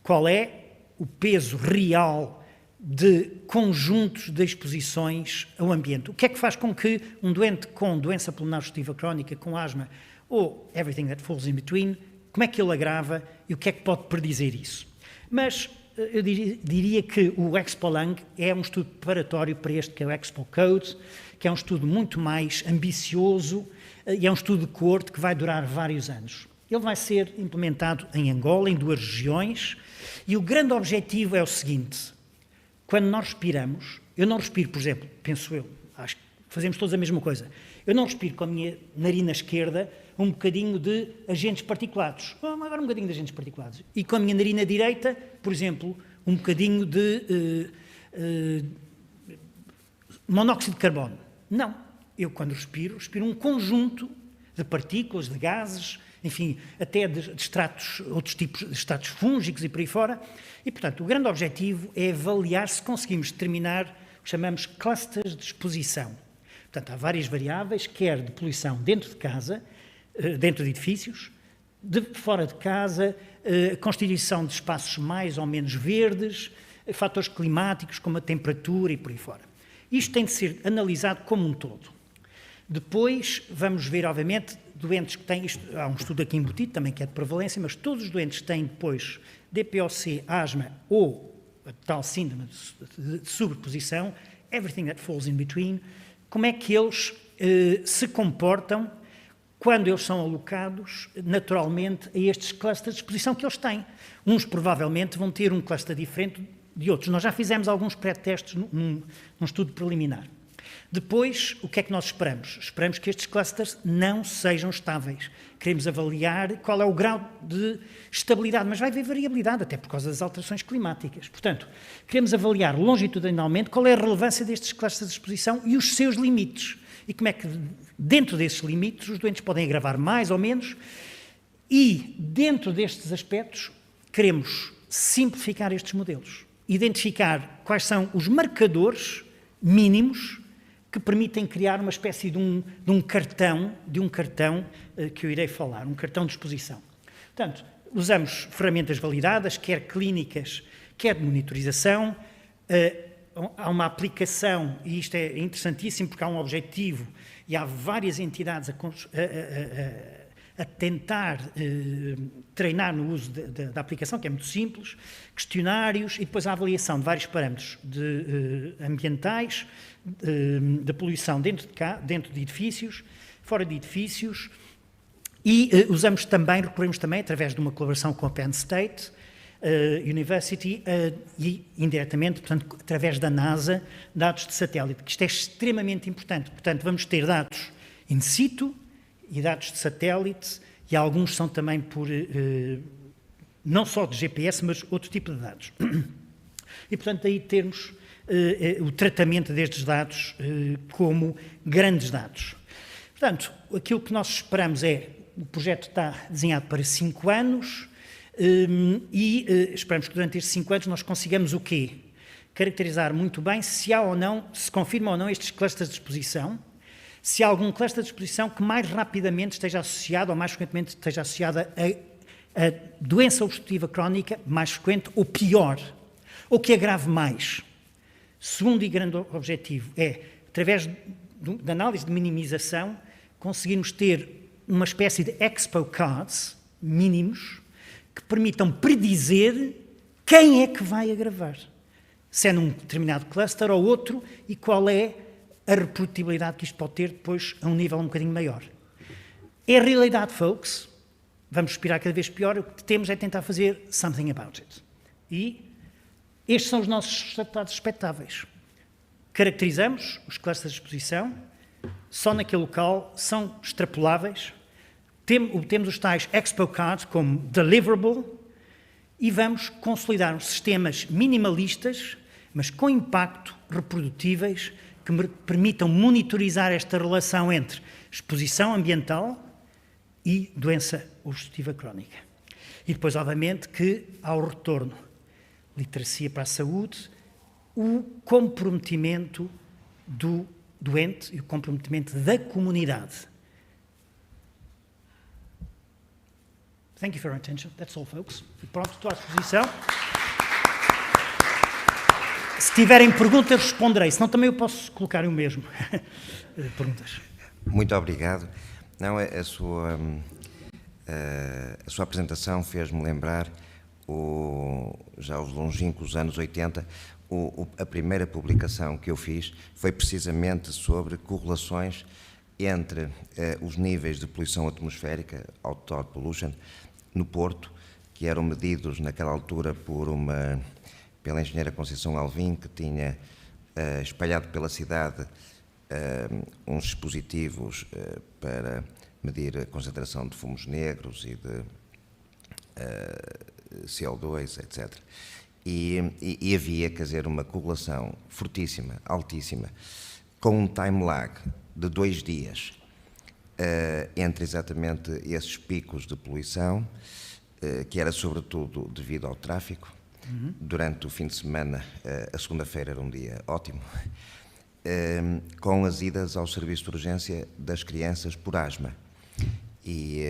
qual é o peso real de conjuntos de exposições ao ambiente. O que é que faz com que um doente com doença pulmonar obstrutiva crónica, com asma, ou everything that falls in between, como é que ele agrava e o que é que pode predizer isso? Mas eu diria que o Expo Lung é um estudo preparatório para este que é o Expo Code, que é um estudo muito mais ambicioso e é um estudo de coorte que vai durar vários anos. Ele vai ser implementado em Angola, em 2 regiões, e o grande objetivo é o seguinte: quando nós respiramos, eu não respiro, por exemplo, penso eu, acho que fazemos todos a mesma coisa, eu não respiro com a minha narina esquerda um bocadinho de agentes particulados, agora um bocadinho de agentes particulados, e com a minha narina direita, por exemplo, um bocadinho de monóxido de carbono. Não, eu quando respiro um conjunto de partículas, de gases, enfim, até de extratos, outros tipos de extratos fúngicos e por aí fora, e portanto o grande objetivo é avaliar se conseguimos determinar o que chamamos clusters de exposição. Portanto, há várias variáveis, quer de poluição dentro de casa, dentro de edifícios, de fora de casa, constituição de espaços mais ou menos verdes, fatores climáticos como a temperatura e por aí fora. Isto tem de ser analisado como um todo. Depois vamos ver, obviamente, doentes que têm, há um estudo aqui embutido também que é de prevalência, mas todos os doentes que têm depois DPOC, asma ou a tal síndrome de sobreposição, everything that falls in between, como é que eles se comportam quando eles são alocados naturalmente a estes clusters de exposição que eles têm. Uns provavelmente vão ter um cluster diferente de outros. Nós já fizemos alguns pré-testes num estudo preliminar. Depois, o que é que nós esperamos? Esperamos que estes clusters não sejam estáveis. Queremos avaliar qual é o grau de estabilidade, mas vai haver variabilidade, até por causa das alterações climáticas. Portanto, queremos avaliar longitudinalmente qual é a relevância destes clusters de exposição e os seus limites. E como é que, dentro desses limites, os doentes podem agravar mais ou menos. E, dentro destes aspectos, queremos simplificar estes modelos. Identificar quais são os marcadores mínimos que permitem criar uma espécie de um cartão que eu irei falar, um cartão de exposição. Portanto, usamos ferramentas validadas, quer clínicas, quer de monitorização. Há uma aplicação, e isto é interessantíssimo porque há um objetivo e há várias entidades a tentar treinar no uso da aplicação, que é muito simples, questionários e depois a avaliação de vários parâmetros ambientais, da poluição dentro de edifícios, fora de edifícios, e recorremos também, através de uma colaboração com a Penn State University e, indiretamente, portanto, através da NASA, dados de satélite, que isto é extremamente importante. Portanto, vamos ter dados in situ e dados de satélite, e alguns são também não só de GPS, mas outro tipo de dados. E, portanto, daí termos o tratamento destes dados como grandes dados. Portanto, aquilo que nós esperamos o projeto está desenhado para 5 anos e esperamos que durante estes 5 anos nós consigamos o quê? Caracterizar muito bem se há ou não, se confirma ou não estes clusters de exposição, se há algum cluster de exposição que mais rapidamente esteja associado ou mais frequentemente esteja associado a doença obstrutiva crónica mais frequente ou pior, ou que agrave mais. Segundo e grande objetivo é, através de análise de minimização, conseguirmos ter uma espécie de expo cards mínimos que permitam predizer quem é que vai agravar. Se é num determinado cluster ou outro e qual é a reprodutibilidade que isto pode ter depois a um nível um bocadinho maior. É a realidade, folks. Vamos respirar cada vez pior. O que temos é tentar fazer something about it. E estes são os nossos resultados expectáveis. Caracterizamos os clusters de exposição, só naquele local, são extrapoláveis, temos os tais expo cards como deliverable e vamos consolidar uns sistemas minimalistas, mas com impacto, reprodutíveis, que permitam monitorizar esta relação entre exposição ambiental e doença obstrutiva crónica. E depois, obviamente, que ao retorno, literacia para a saúde, o comprometimento do doente e o comprometimento da comunidade. Thank you for your attention. That's all, folks. E pronto, estou à disposição. Se tiverem perguntas, responderei. Senão também eu posso colocar o mesmo. Perguntas. Muito obrigado. Não, a sua apresentação fez-me lembrar já os longínquos anos 80, a primeira publicação que eu fiz foi precisamente sobre correlações entre os níveis de poluição atmosférica, outdoor pollution, no Porto, que eram medidos naquela altura pela engenheira Conceição Alvim, que tinha espalhado pela cidade uns dispositivos para medir a concentração de fumos negros e de CO2, etc. E havia, quer dizer, uma correlação fortíssima, altíssima, com um time lag de 2 dias entre exatamente esses picos de poluição, que era sobretudo devido ao tráfico. Durante o fim de semana, a segunda-feira era um dia ótimo, com as idas ao serviço de urgência das crianças por asma. E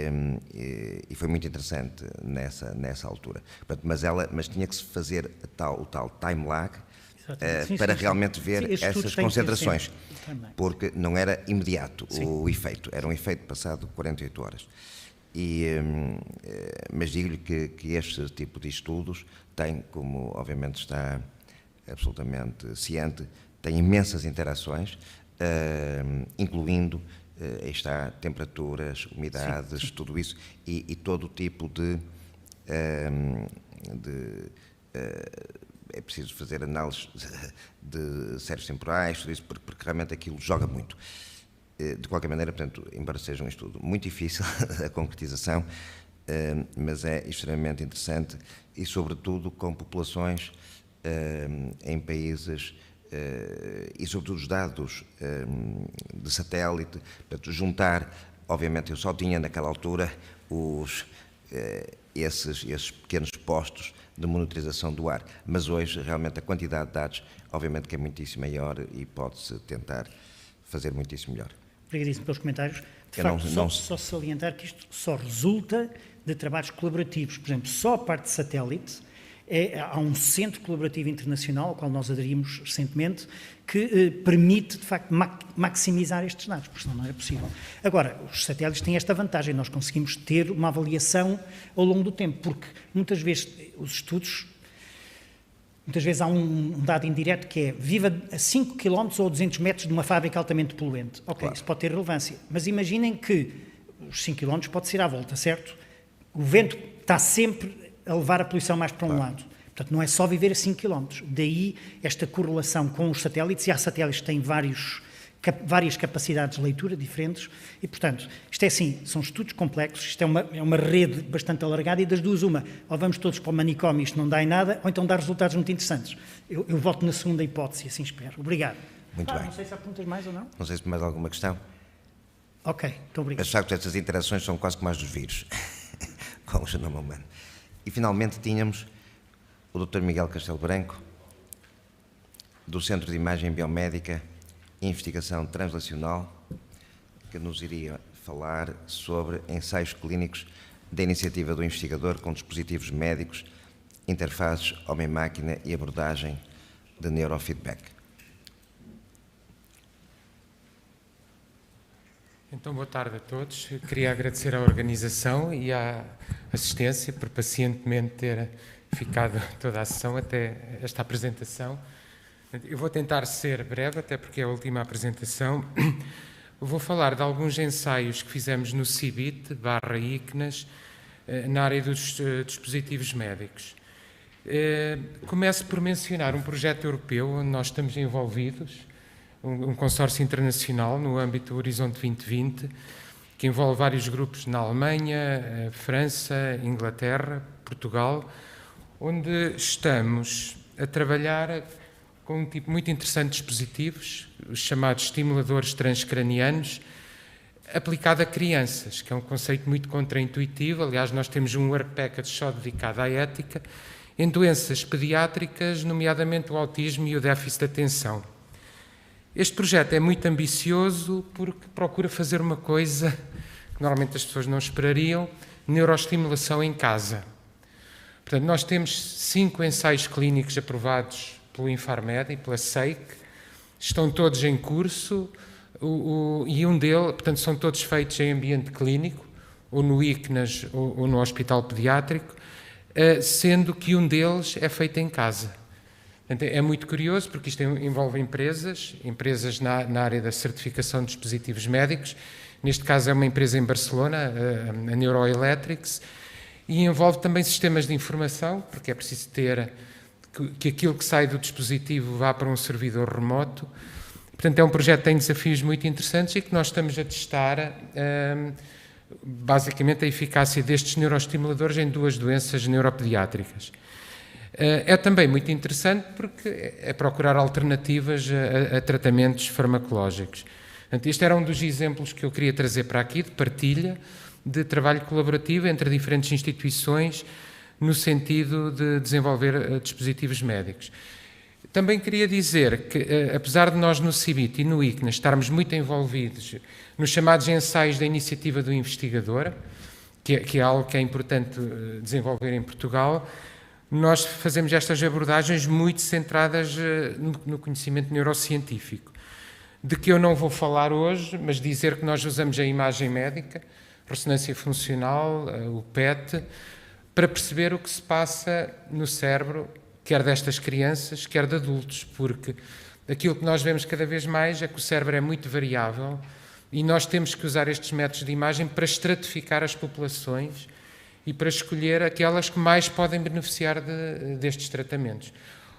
foi muito interessante nessa altura. Mas tinha que se fazer o tal time lag para realmente ver essas concentrações, porque não era imediato o efeito, era um efeito passado 48 horas. Mas digo-lhe que este tipo de estudos tem, como obviamente está absolutamente ciente, tem imensas interações, incluindo aí está, temperaturas, umidades, tudo isso, e todo o tipo é preciso fazer análises de séries temporais, tudo isso, porque realmente aquilo joga muito. De qualquer maneira, portanto, embora seja um estudo muito difícil, a concretização, mas é extremamente interessante e, sobretudo, com populações em países e, sobretudo, os dados de satélite, portanto, juntar, obviamente, eu só tinha naquela altura esses pequenos postos de monitorização do ar, mas hoje, realmente, a quantidade de dados, obviamente, que é muitíssimo maior e pode-se tentar fazer muitíssimo melhor. Obrigadíssimo pelos comentários. De facto, só salientar que isto só resulta de trabalhos colaborativos. Por exemplo, só a parte de satélite, há um centro colaborativo internacional, ao qual nós aderimos recentemente, que permite, de facto, maximizar estes dados, porque senão não era possível. Agora, os satélites têm esta vantagem, nós conseguimos ter uma avaliação ao longo do tempo, porque muitas vezes os estudos... Muitas vezes há um dado indireto que é viva a 5 km ou 200 metros de uma fábrica altamente poluente. Ok, claro. Isso pode ter relevância. Mas imaginem que os 5 km pode ser à volta, certo? O vento está sempre a levar a poluição mais para um lado. Portanto, não é só viver a 5 km. Daí esta correlação com os satélites, e há satélites que têm várias capacidades de leitura diferentes, e, portanto, isto é assim, são estudos complexos, isto é uma rede bastante alargada, e das duas uma, ou vamos todos para o manicômio e isto não dá em nada, ou então dá resultados muito interessantes. Eu voto na segunda hipótese, assim espero. Obrigado. Muito bem. Não sei se há perguntas mais ou não. Não sei se mais alguma questão. Ok, muito obrigado. Mas, de facto, estas interações são quase como as dos vírus, com o genoma humano. E, finalmente, tínhamos o Dr. Miguel Castelo Branco, do Centro de Imagem Biomédica e Investigação Translacional, que nos iria falar sobre ensaios clínicos da iniciativa do investigador com dispositivos médicos, interfaces homem-máquina e abordagem de neurofeedback. Então, boa tarde a todos. Eu queria agradecer à organização e à assistência por pacientemente ter ficado toda a sessão até esta apresentação. Eu vou tentar ser breve, até porque é a última apresentação. Eu vou falar de alguns ensaios que fizemos no CIBIT/ICNAS na área dos dispositivos médicos. Começo por mencionar um projeto europeu onde nós estamos envolvidos, um consórcio internacional no âmbito do Horizonte 2020, que envolve vários grupos na Alemanha, França, Inglaterra, Portugal, onde estamos a trabalhar com um tipo muito interessante de dispositivos, os chamados estimuladores transcranianos, aplicado a crianças, que é um conceito muito contraintuitivo. Aliás, nós temos um work package só dedicado à ética, em doenças pediátricas, nomeadamente o autismo e o déficit de atenção. Este projeto é muito ambicioso porque procura fazer uma coisa que normalmente as pessoas não esperariam: neuroestimulação em casa. Portanto, nós temos 5 ensaios clínicos aprovados pelo Infarmed e pela SEIC, estão todos em curso, e um deles, portanto, são todos feitos em ambiente clínico, ou no ICNAS ou no Hospital Pediátrico, sendo que um deles é feito em casa. É muito curioso porque isto envolve empresas na área da certificação de dispositivos médicos. Neste caso é uma empresa em Barcelona, a Neuroelectrics, e envolve também sistemas de informação, porque é preciso ter que aquilo que sai do dispositivo vá para um servidor remoto. Portanto, é um projeto que tem desafios muito interessantes e que nós estamos a testar, basicamente, a eficácia destes neuroestimuladores em 2 doenças neuropediátricas. É também muito interessante porque é procurar alternativas a tratamentos farmacológicos. Portanto, este era um dos exemplos que eu queria trazer para aqui, de partilha, de trabalho colaborativo entre diferentes instituições no sentido de desenvolver dispositivos médicos. Também queria dizer que, apesar de nós no CIBIT e no ICNAS estarmos muito envolvidos nos chamados ensaios da iniciativa do investigador, que é algo que é importante desenvolver em Portugal, nós fazemos estas abordagens muito centradas no conhecimento neurocientífico, de que eu não vou falar hoje, mas dizer que nós usamos a imagem médica, ressonância funcional, o PET, para perceber o que se passa no cérebro, quer destas crianças, quer de adultos, porque aquilo que nós vemos cada vez mais é que o cérebro é muito variável e nós temos que usar estes métodos de imagem para estratificar as populações e para escolher aquelas que mais podem beneficiar destes tratamentos.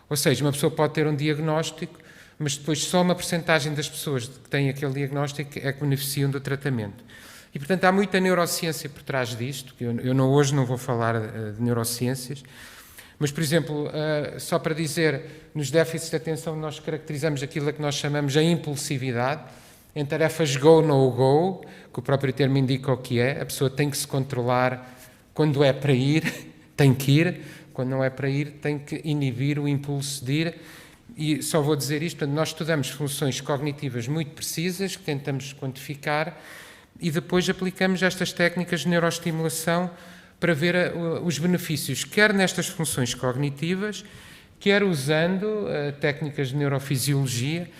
Ou seja, uma pessoa pode ter um diagnóstico, mas depois só uma percentagem das pessoas que têm aquele diagnóstico é que beneficiam do tratamento. E, portanto, há muita neurociência por trás disto, que hoje não vou falar de neurociências, mas, por exemplo, só para dizer, nos déficits de atenção nós caracterizamos aquilo a que nós chamamos a impulsividade, em tarefas go, no go, que o próprio termo indica o que é, a pessoa tem que se controlar. Quando é para ir, tem que ir. Quando não é para ir, tem que inibir o impulso de ir. E só vou dizer isto, nós estudamos funções cognitivas muito precisas, que tentamos quantificar, e depois aplicamos estas técnicas de neuroestimulação para ver os benefícios, quer nestas funções cognitivas, quer usando técnicas de neurofisiologia.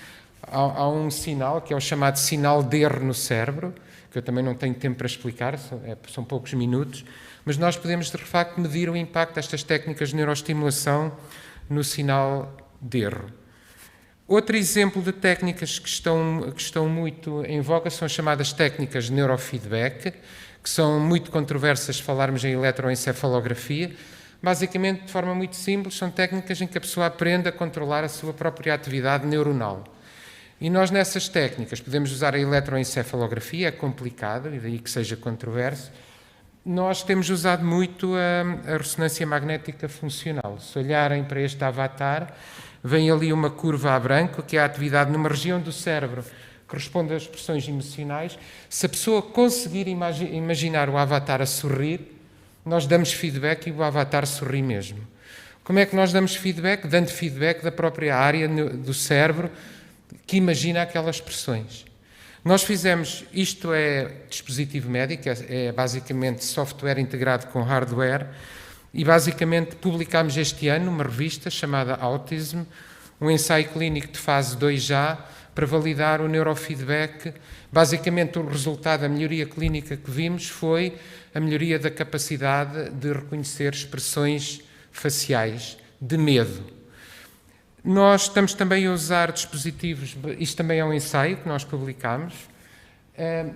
Há um sinal, que é o chamado sinal de erro no cérebro, que eu também não tenho tempo para explicar, são poucos minutos, mas nós podemos, de facto, medir o impacto destas técnicas de neuroestimulação no sinal de erro. Outro exemplo de técnicas que estão muito em voga são as chamadas técnicas de neurofeedback, que são muito controversas falarmos em eletroencefalografia. Basicamente, de forma muito simples, são técnicas em que a pessoa aprende a controlar a sua própria atividade neuronal. E nós, nessas técnicas, podemos usar a eletroencefalografia, é complicado, e daí que seja controverso. Nós temos usado muito a ressonância magnética funcional. Se olharem para este avatar, vem ali uma curva a branco, que é a atividade numa região do cérebro que responde às expressões emocionais. Se a pessoa conseguir imaginar o avatar a sorrir, nós damos feedback e o avatar sorri mesmo. Como é que nós damos feedback? Dando feedback da própria área do cérebro que imagina aquelas expressões. Nós fizemos, isto é dispositivo médico, é basicamente software integrado com hardware, e basicamente publicámos este ano uma revista chamada Autism, um ensaio clínico de fase 2 já, para validar o neurofeedback. Basicamente, o resultado, a melhoria clínica que vimos foi a melhoria da capacidade de reconhecer expressões faciais de medo. Nós estamos também a usar dispositivos, isto também é um ensaio que nós publicamos,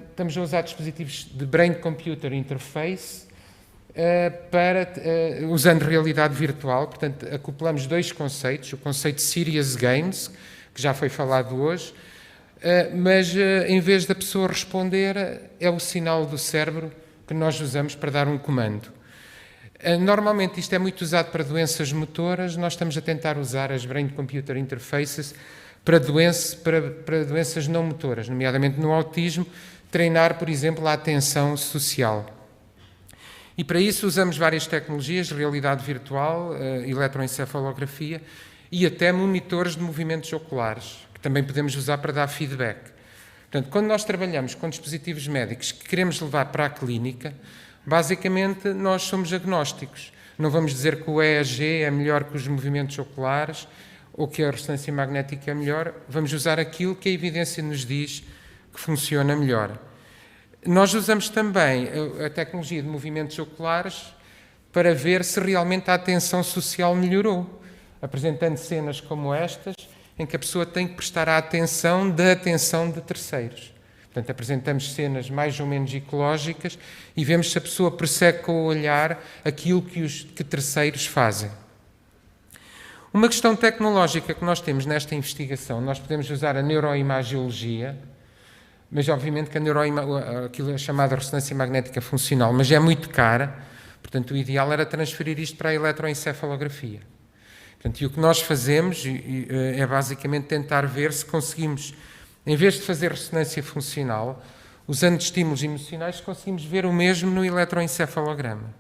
estamos a usar dispositivos de Brain-Computer Interface usando realidade virtual, portanto, acoplamos dois conceitos, o conceito de Serious Games, que já foi falado hoje, mas em vez da pessoa responder, é o sinal do cérebro que nós usamos para dar um comando. Normalmente isto é muito usado para doenças motoras, nós estamos a tentar usar as Brain-Computer Interfaces para doenças não motoras, nomeadamente no autismo, treinar, por exemplo, a atenção social. E para isso usamos várias tecnologias, realidade virtual, eletroencefalografia e até monitores de movimentos oculares, que também podemos usar para dar feedback. Portanto, quando nós trabalhamos com dispositivos médicos que queremos levar para a clínica, basicamente nós somos agnósticos. Não vamos dizer que o EEG é melhor que os movimentos oculares ou que a ressonância magnética é melhor, vamos usar aquilo que a evidência nos diz que funciona melhor. Nós usamos também a tecnologia de movimentos oculares para ver se realmente a atenção social melhorou, apresentando cenas como estas, em que a pessoa tem que prestar a atenção da atenção de terceiros. Portanto, apresentamos cenas mais ou menos ecológicas e vemos se a pessoa persegue com o olhar aquilo que terceiros fazem. Uma questão tecnológica que nós temos nesta investigação, nós podemos usar a neuroimagiologia, mas obviamente que aquilo é chamada ressonância magnética funcional, mas é muito cara, portanto o ideal era transferir isto para a eletroencefalografia. Portanto, e o que nós fazemos é basicamente tentar ver se conseguimos, em vez de fazer ressonância funcional, usando estímulos emocionais, conseguimos ver o mesmo no eletroencefalograma.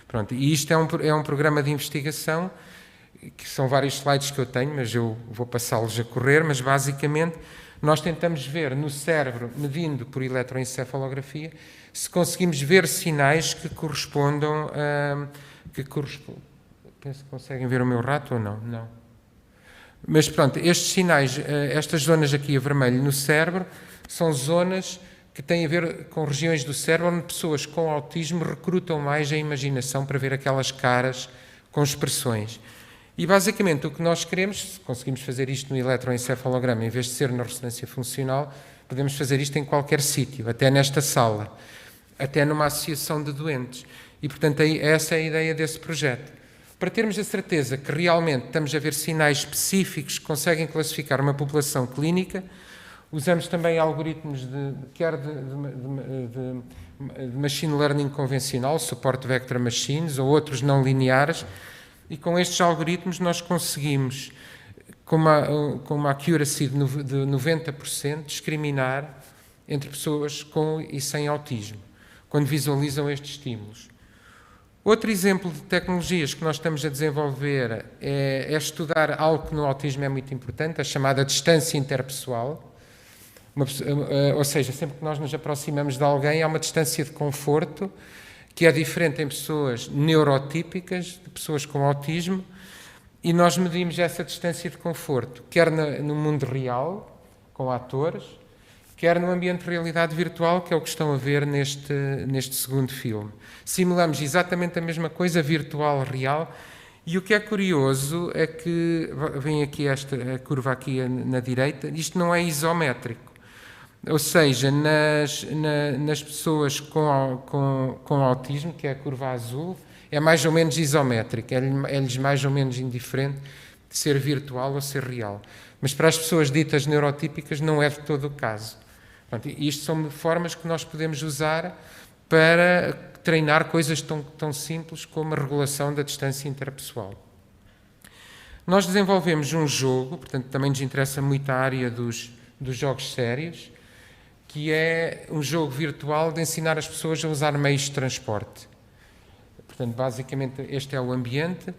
Pronto, e isto é um programa de investigação, que são vários slides que eu tenho, mas eu vou passá-los a correr, mas basicamente nós tentamos ver no cérebro, medindo por eletroencefalografia, se conseguimos ver sinais que correspondam a... Penso que conseguem ver o meu rato ou não? Não. Mas pronto, estes sinais, estas zonas aqui a vermelho no cérebro, são zonas que têm a ver com regiões do cérebro onde pessoas com autismo recrutam mais a imaginação para ver aquelas caras com expressões. E basicamente o que nós queremos, se conseguimos fazer isto no eletroencefalograma, em vez de ser na ressonância funcional, podemos fazer isto em qualquer sítio, até nesta sala, até numa associação de doentes. E portanto essa é a ideia desse projeto. Para termos a certeza que realmente estamos a ver sinais específicos que conseguem classificar uma população clínica, usamos também algoritmos quer de machine learning convencional, support vector machines, ou outros não lineares, e com estes algoritmos nós conseguimos, com uma accuracy de 90%, discriminar entre pessoas com e sem autismo, quando visualizam estes estímulos. Outro exemplo de tecnologias que nós estamos a desenvolver é estudar algo que no autismo é muito importante, a chamada distância interpessoal. Ou seja, sempre que nós nos aproximamos de alguém, há uma distância de conforto que é diferente em pessoas neurotípicas, de pessoas com autismo, e nós medimos essa distância de conforto, quer no mundo real, com atores, quer no ambiente de realidade virtual, que é o que estão a ver neste segundo filme. Simulamos exatamente a mesma coisa, virtual, real, e o que é curioso é que, vem aqui esta curva aqui na direita, isto não é isométrico. Ou seja, nas pessoas com autismo, que é a curva azul, é mais ou menos isométrico, é-lhes mais ou menos indiferente de ser virtual ou ser real. Mas para as pessoas ditas neurotípicas não é de todo o caso. Portanto, isto são formas que nós podemos usar para treinar coisas tão simples como a regulação da distância interpessoal. Nós desenvolvemos um jogo, portanto também nos interessa muito a área dos jogos sérios, que é um jogo virtual de ensinar as pessoas a usar meios de transporte. Portanto, basicamente este é o ambiente,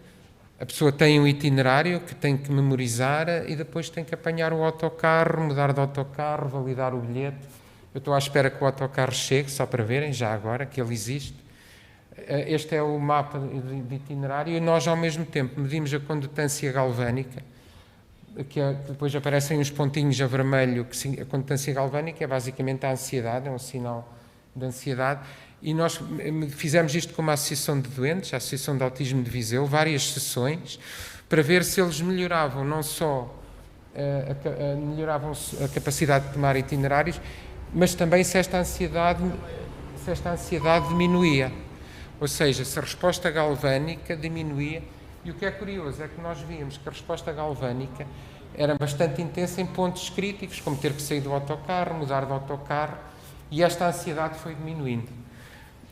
a pessoa tem um itinerário que tem que memorizar e depois tem que apanhar o autocarro, mudar de autocarro, validar o bilhete. Eu estou à espera que o autocarro chegue, só para verem, já agora, que ele existe. Este é o mapa de itinerário e nós, ao mesmo tempo, medimos a condutância galvânica que depois aparecem uns pontinhos a vermelho, que a condutância galvânica é basicamente a ansiedade, é um sinal de ansiedade, e nós fizemos isto com uma associação de doentes, a Associação de Autismo de Viseu, várias sessões, para ver se eles melhoravam não só melhoravam a capacidade de tomar itinerários, mas também se esta ansiedade diminuía, ou seja, se a resposta galvânica diminuía. E o que é curioso é que nós víamos que a resposta galvânica era bastante intensa em pontos críticos, como ter que sair do autocarro, mudar de autocarro, e esta ansiedade foi diminuindo.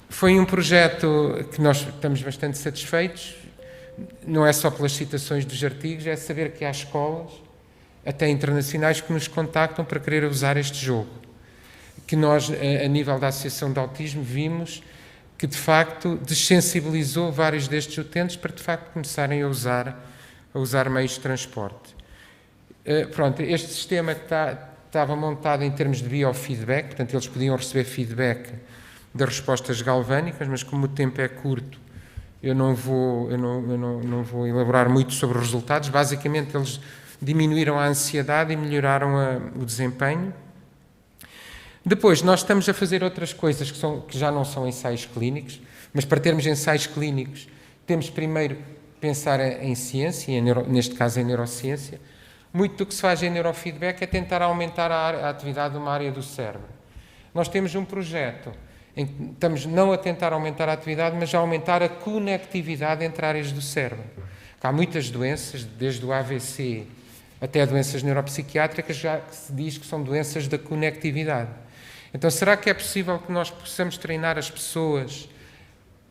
Foi um projeto que nós estamos bastante satisfeitos, não é só pelas citações dos artigos, é saber que há escolas, até internacionais, que nos contactam para querer usar este jogo. Que nós, a nível da Associação de Autismo, vimos que, de facto, dessensibilizou vários destes utentes para, de facto, começarem a usar meios de transporte. Pronto, este sistema estava montado em termos de biofeedback, portanto, eles podiam receber feedback das respostas galvânicas, mas como o tempo é curto, eu não vou elaborar muito sobre os resultados. Basicamente, eles diminuíram a ansiedade e melhoraram o desempenho. Depois, nós estamos a fazer outras coisas que já não são ensaios clínicos, mas para termos ensaios clínicos, temos primeiro que pensar em ciência, neste caso em neurociência. Muito do que se faz em neurofeedback é tentar aumentar a atividade de uma área do cérebro. Nós temos um projeto em que estamos não a tentar aumentar a atividade, mas a aumentar a conectividade entre áreas do cérebro. Há muitas doenças, desde o AVC até doenças neuropsiquiátricas, já que se diz que são doenças da conectividade. Então, será que é possível que nós possamos treinar as pessoas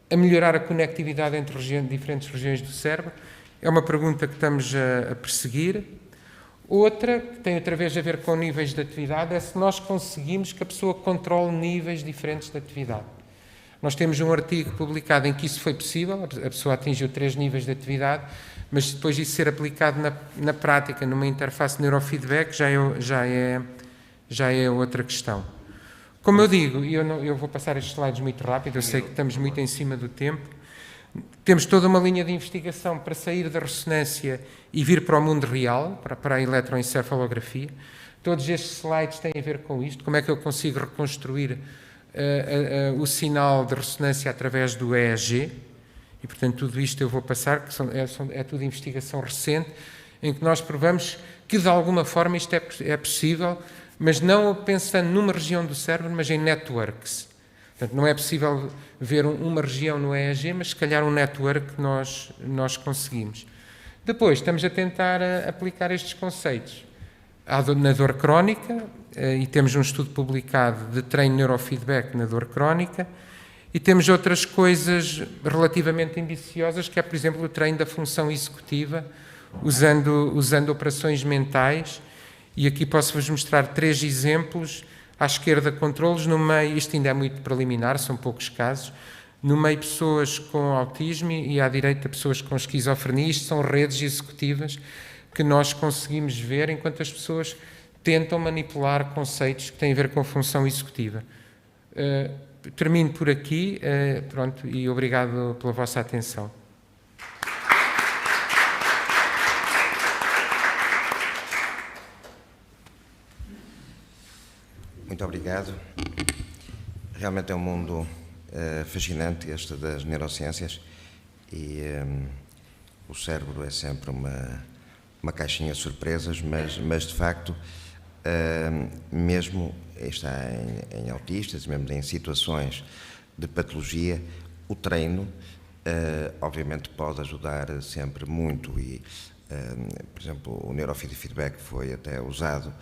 a melhorar a conectividade entre diferentes regiões do cérebro? É uma pergunta que estamos a perseguir. Outra, que tem outra vez a ver com níveis de atividade, é se nós conseguimos que a pessoa controle níveis diferentes de atividade. Nós temos um artigo publicado em que isso foi possível, a pessoa atingiu 3 níveis de atividade, mas depois de isso ser aplicado na prática, numa interface neurofeedback, já é outra questão. Como eu digo, e eu vou passar estes slides muito rápido, eu sei que estamos muito em cima do tempo, temos toda uma linha de investigação para sair da ressonância e vir para o mundo real, para a eletroencefalografia. Todos estes slides têm a ver com isto, como é que eu consigo reconstruir o sinal de ressonância através do EEG, e portanto tudo isto eu vou passar, que é tudo investigação recente, em que nós provamos que de alguma forma isto é possível, mas não pensando numa região do cérebro, mas em networks. Portanto, não é possível ver uma região no EEG, mas se calhar um network que nós conseguimos. Depois, estamos a tentar aplicar estes conceitos na dor crónica, e temos um estudo publicado de treino neurofeedback na dor crónica, e temos outras coisas relativamente ambiciosas, que é, por exemplo, o treino da função executiva, usando operações mentais, e aqui posso-vos mostrar 3 exemplos. À esquerda, controlos, no meio, isto ainda é muito preliminar, são poucos casos, no meio pessoas com autismo e à direita pessoas com esquizofrenia. Isto são redes executivas que nós conseguimos ver enquanto as pessoas tentam manipular conceitos que têm a ver com a função executiva. Termino por aqui, pronto, e obrigado pela vossa atenção. Muito obrigado. Realmente é um mundo fascinante, este das neurociências, e o cérebro é sempre uma caixinha de surpresas, mas de facto, mesmo está em autistas, mesmo em situações de patologia, o treino obviamente pode ajudar sempre muito, e por exemplo, o neurofeedback foi até usado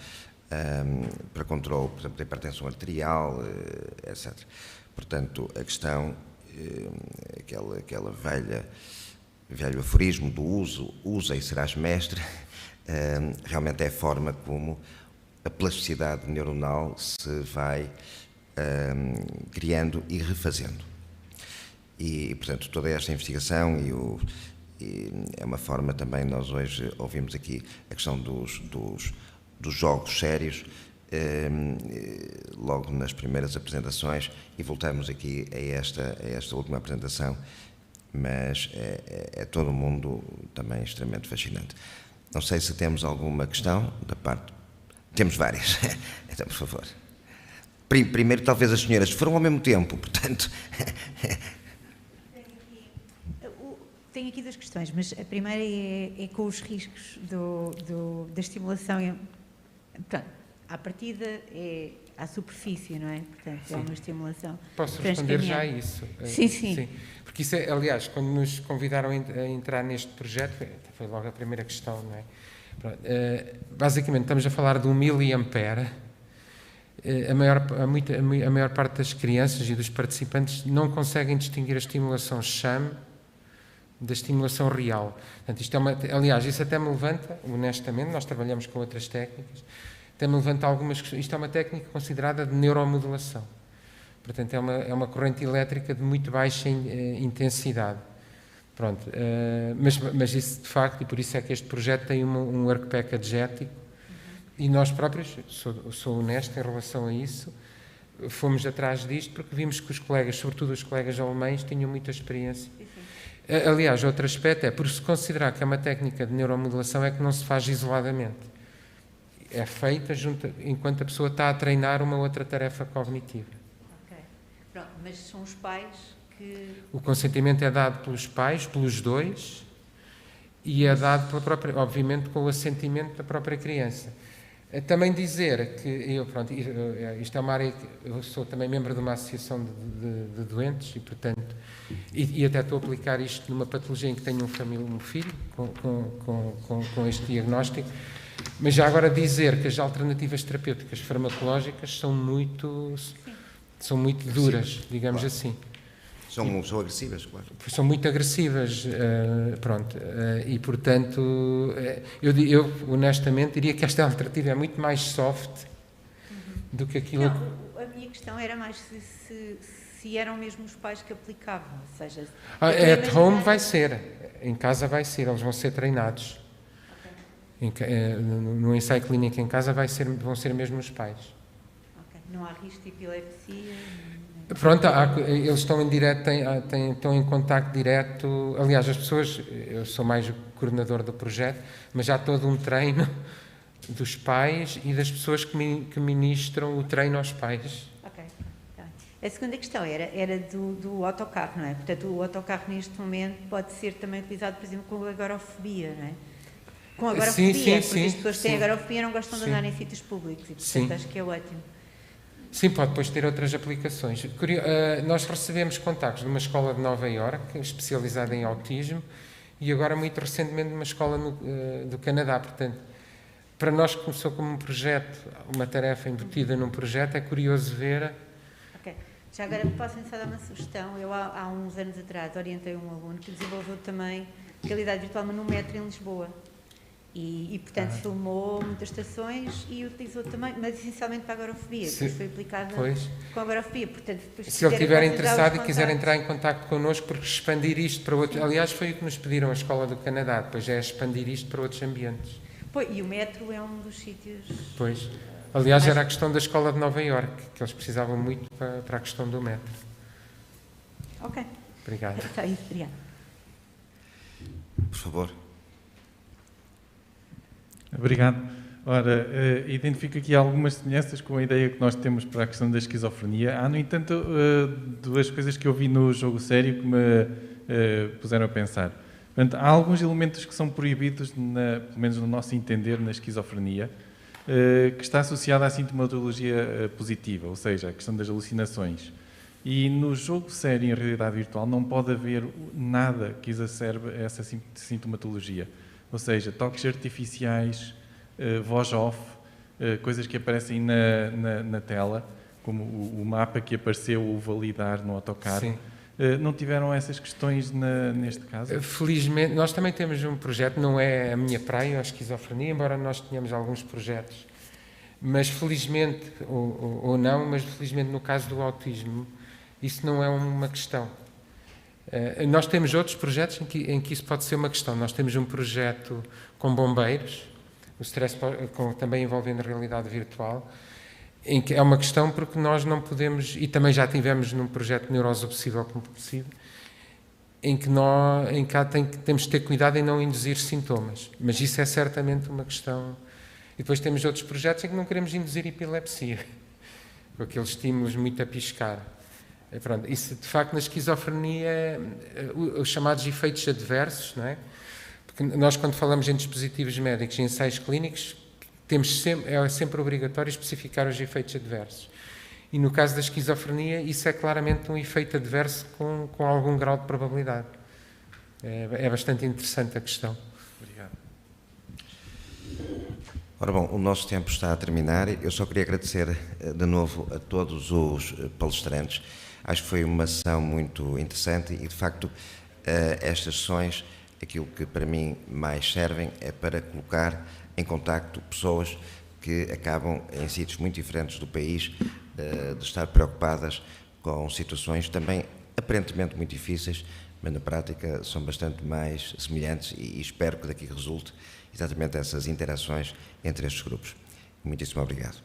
para controle, por exemplo, da hipertensão arterial, etc. Portanto, a questão, aquele velho aforismo do usa e serás mestre, realmente é a forma como a plasticidade neuronal se vai criando e refazendo. E portanto, toda esta investigação e é uma forma também, nós hoje ouvimos aqui a questão dos jogos sérios, logo nas primeiras apresentações, e voltamos aqui a esta última apresentação, mas é todo um mundo também extremamente fascinante. Não sei se temos alguma questão da parte... Temos várias. Então, por favor. Primeiro, talvez as senhoras foram ao mesmo tempo, portanto... Tenho aqui duas questões, mas a primeira é com os riscos da estimulação. Portanto, à partida é à superfície, não é? Portanto, sim. É uma estimulação. Posso responder já a isso? Sim, sim. Sim. Porque isso é, aliás, quando nos convidaram a entrar neste projeto, foi logo a primeira questão, não é? Pronto, basicamente, estamos a falar de 1 miliampere. A maior parte das crianças e dos participantes não conseguem distinguir a estimulação sham da estimulação real. Portanto, isto aliás, isso até me levanta, honestamente, nós trabalhamos com outras técnicas, até me levanta algumas questões. Isto é uma técnica considerada de neuromodulação. Portanto, é uma corrente elétrica de muito baixa intensidade. Pronto, mas isso de facto, e por isso é que este projeto tem um work package ético, e nós próprios, sou honesto em relação a isso, fomos atrás disto porque vimos que os colegas, sobretudo os colegas alemães, tinham muita experiência. Aliás, outro aspecto é, por se considerar que é uma técnica de neuromodulação, é que não se faz isoladamente. É feita enquanto a pessoa está a treinar uma outra tarefa cognitiva. Ok. Pronto, mas são os pais que... O consentimento é dado pelos pais, pelos dois, e é dado, obviamente, com o assentimento da própria criança. Também dizer que, isto é uma área que eu sou também membro de uma associação de doentes e, portanto, e até estou a aplicar isto numa patologia em que tenho um filho com este diagnóstico, mas já agora dizer que as alternativas terapêuticas farmacológicas são muito duras, digamos assim. São agressivas, claro. São muito agressivas, e portanto, eu honestamente diria que esta alternativa é muito mais soft do que aquilo... Não, a minha questão era mais se eram mesmo os pais que aplicavam, ou seja... At home vai ser, em casa vai ser, eles vão ser treinados. Okay. No ensaio clínico em casa vão ser mesmo os pais. Okay. Não há risco de epilepsia? Pronto, eles estão em direto, estão em contacto direto. Aliás, as pessoas, eu sou mais o coordenador do projeto, mas há todo um treino dos pais e das pessoas que ministram o treino aos pais. Ok. A segunda questão era do autocarro, não é? Portanto, o autocarro neste momento pode ser também utilizado, por exemplo, com agorafobia, não é? Com agorafobia, porque as pessoas têm agorafobia e não gostam de andar em sítios públicos, e portanto acho que é ótimo. Sim, pode depois ter outras aplicações. Nós recebemos contactos de uma escola de Nova Iorque, especializada em autismo, e agora, muito recentemente, de uma escola do Canadá. Portanto, para nós que começou como um projeto, uma tarefa embutida num projeto, é curioso ver... Ok. Já agora posso só dar uma sugestão. Eu, há uns anos atrás, orientei um aluno que desenvolveu também realidade virtual, mas no metro em Lisboa. E portanto, filmou muitas estações e utilizou também, mas essencialmente para a agorafobia, que foi aplicada com a agorafobia. Portanto, se ele estiver interessado e quiser entrar em contacto connosco, porque expandir isto para outros... Aliás, foi o que nos pediram a Escola do Canadá, depois é expandir isto para outros ambientes. Pois, e o metro é um dos sítios... Pois. Aliás, era a questão da Escola de Nova Iorque, que eles precisavam muito para a questão do metro. Ok. Obrigado. Está isso, obrigado. Por favor. Obrigado. Ora, identifico aqui algumas semelhanças com a ideia que nós temos para a questão da esquizofrenia. Há, no entanto, duas coisas que eu vi no jogo sério que me puseram a pensar. Portanto, há alguns elementos que são proibidos, pelo menos no nosso entender, na esquizofrenia, que está associada à sintomatologia positiva, ou seja, a questão das alucinações. E no jogo sério, em realidade virtual, não pode haver nada que exacerbe essa sintomatologia. Ou seja, toques artificiais, voz off, coisas que aparecem na tela, como o mapa que apareceu, o validar no autocarro. Não tiveram essas questões neste caso? Felizmente, nós também temos um projeto, não é a minha praia, a esquizofrenia, embora nós tenhamos alguns projetos, mas felizmente, ou não, mas felizmente no caso do autismo, isso não é uma questão. Nós temos outros projetos em que isso pode ser uma questão. Nós temos um projeto com bombeiros, o stress também envolvendo a realidade virtual, em que é uma questão porque nós não podemos, e também já tivemos num projeto de neurose obsessiva compulsiva, em que temos de ter cuidado em não induzir sintomas. Mas isso é certamente uma questão. E depois temos outros projetos em que não queremos induzir epilepsia, com aqueles estímulos muito a piscar. Pronto, isso, de facto, na esquizofrenia, os chamados efeitos adversos, não é? Porque nós, quando falamos em dispositivos médicos e ensaios clínicos, é sempre obrigatório especificar os efeitos adversos. E no caso da esquizofrenia, isso é claramente um efeito adverso com algum grau de probabilidade. É bastante interessante a questão. Obrigado. Ora bom, o nosso tempo está a terminar. Eu só queria agradecer de novo a todos os palestrantes. Acho que foi uma sessão muito interessante e, de facto, estas sessões, aquilo que para mim mais servem é para colocar em contacto pessoas que acabam em sítios muito diferentes do país de estar preocupadas com situações também aparentemente muito difíceis, mas na prática são bastante mais semelhantes e espero que daqui resulte exatamente essas interações entre estes grupos. Muitíssimo obrigado.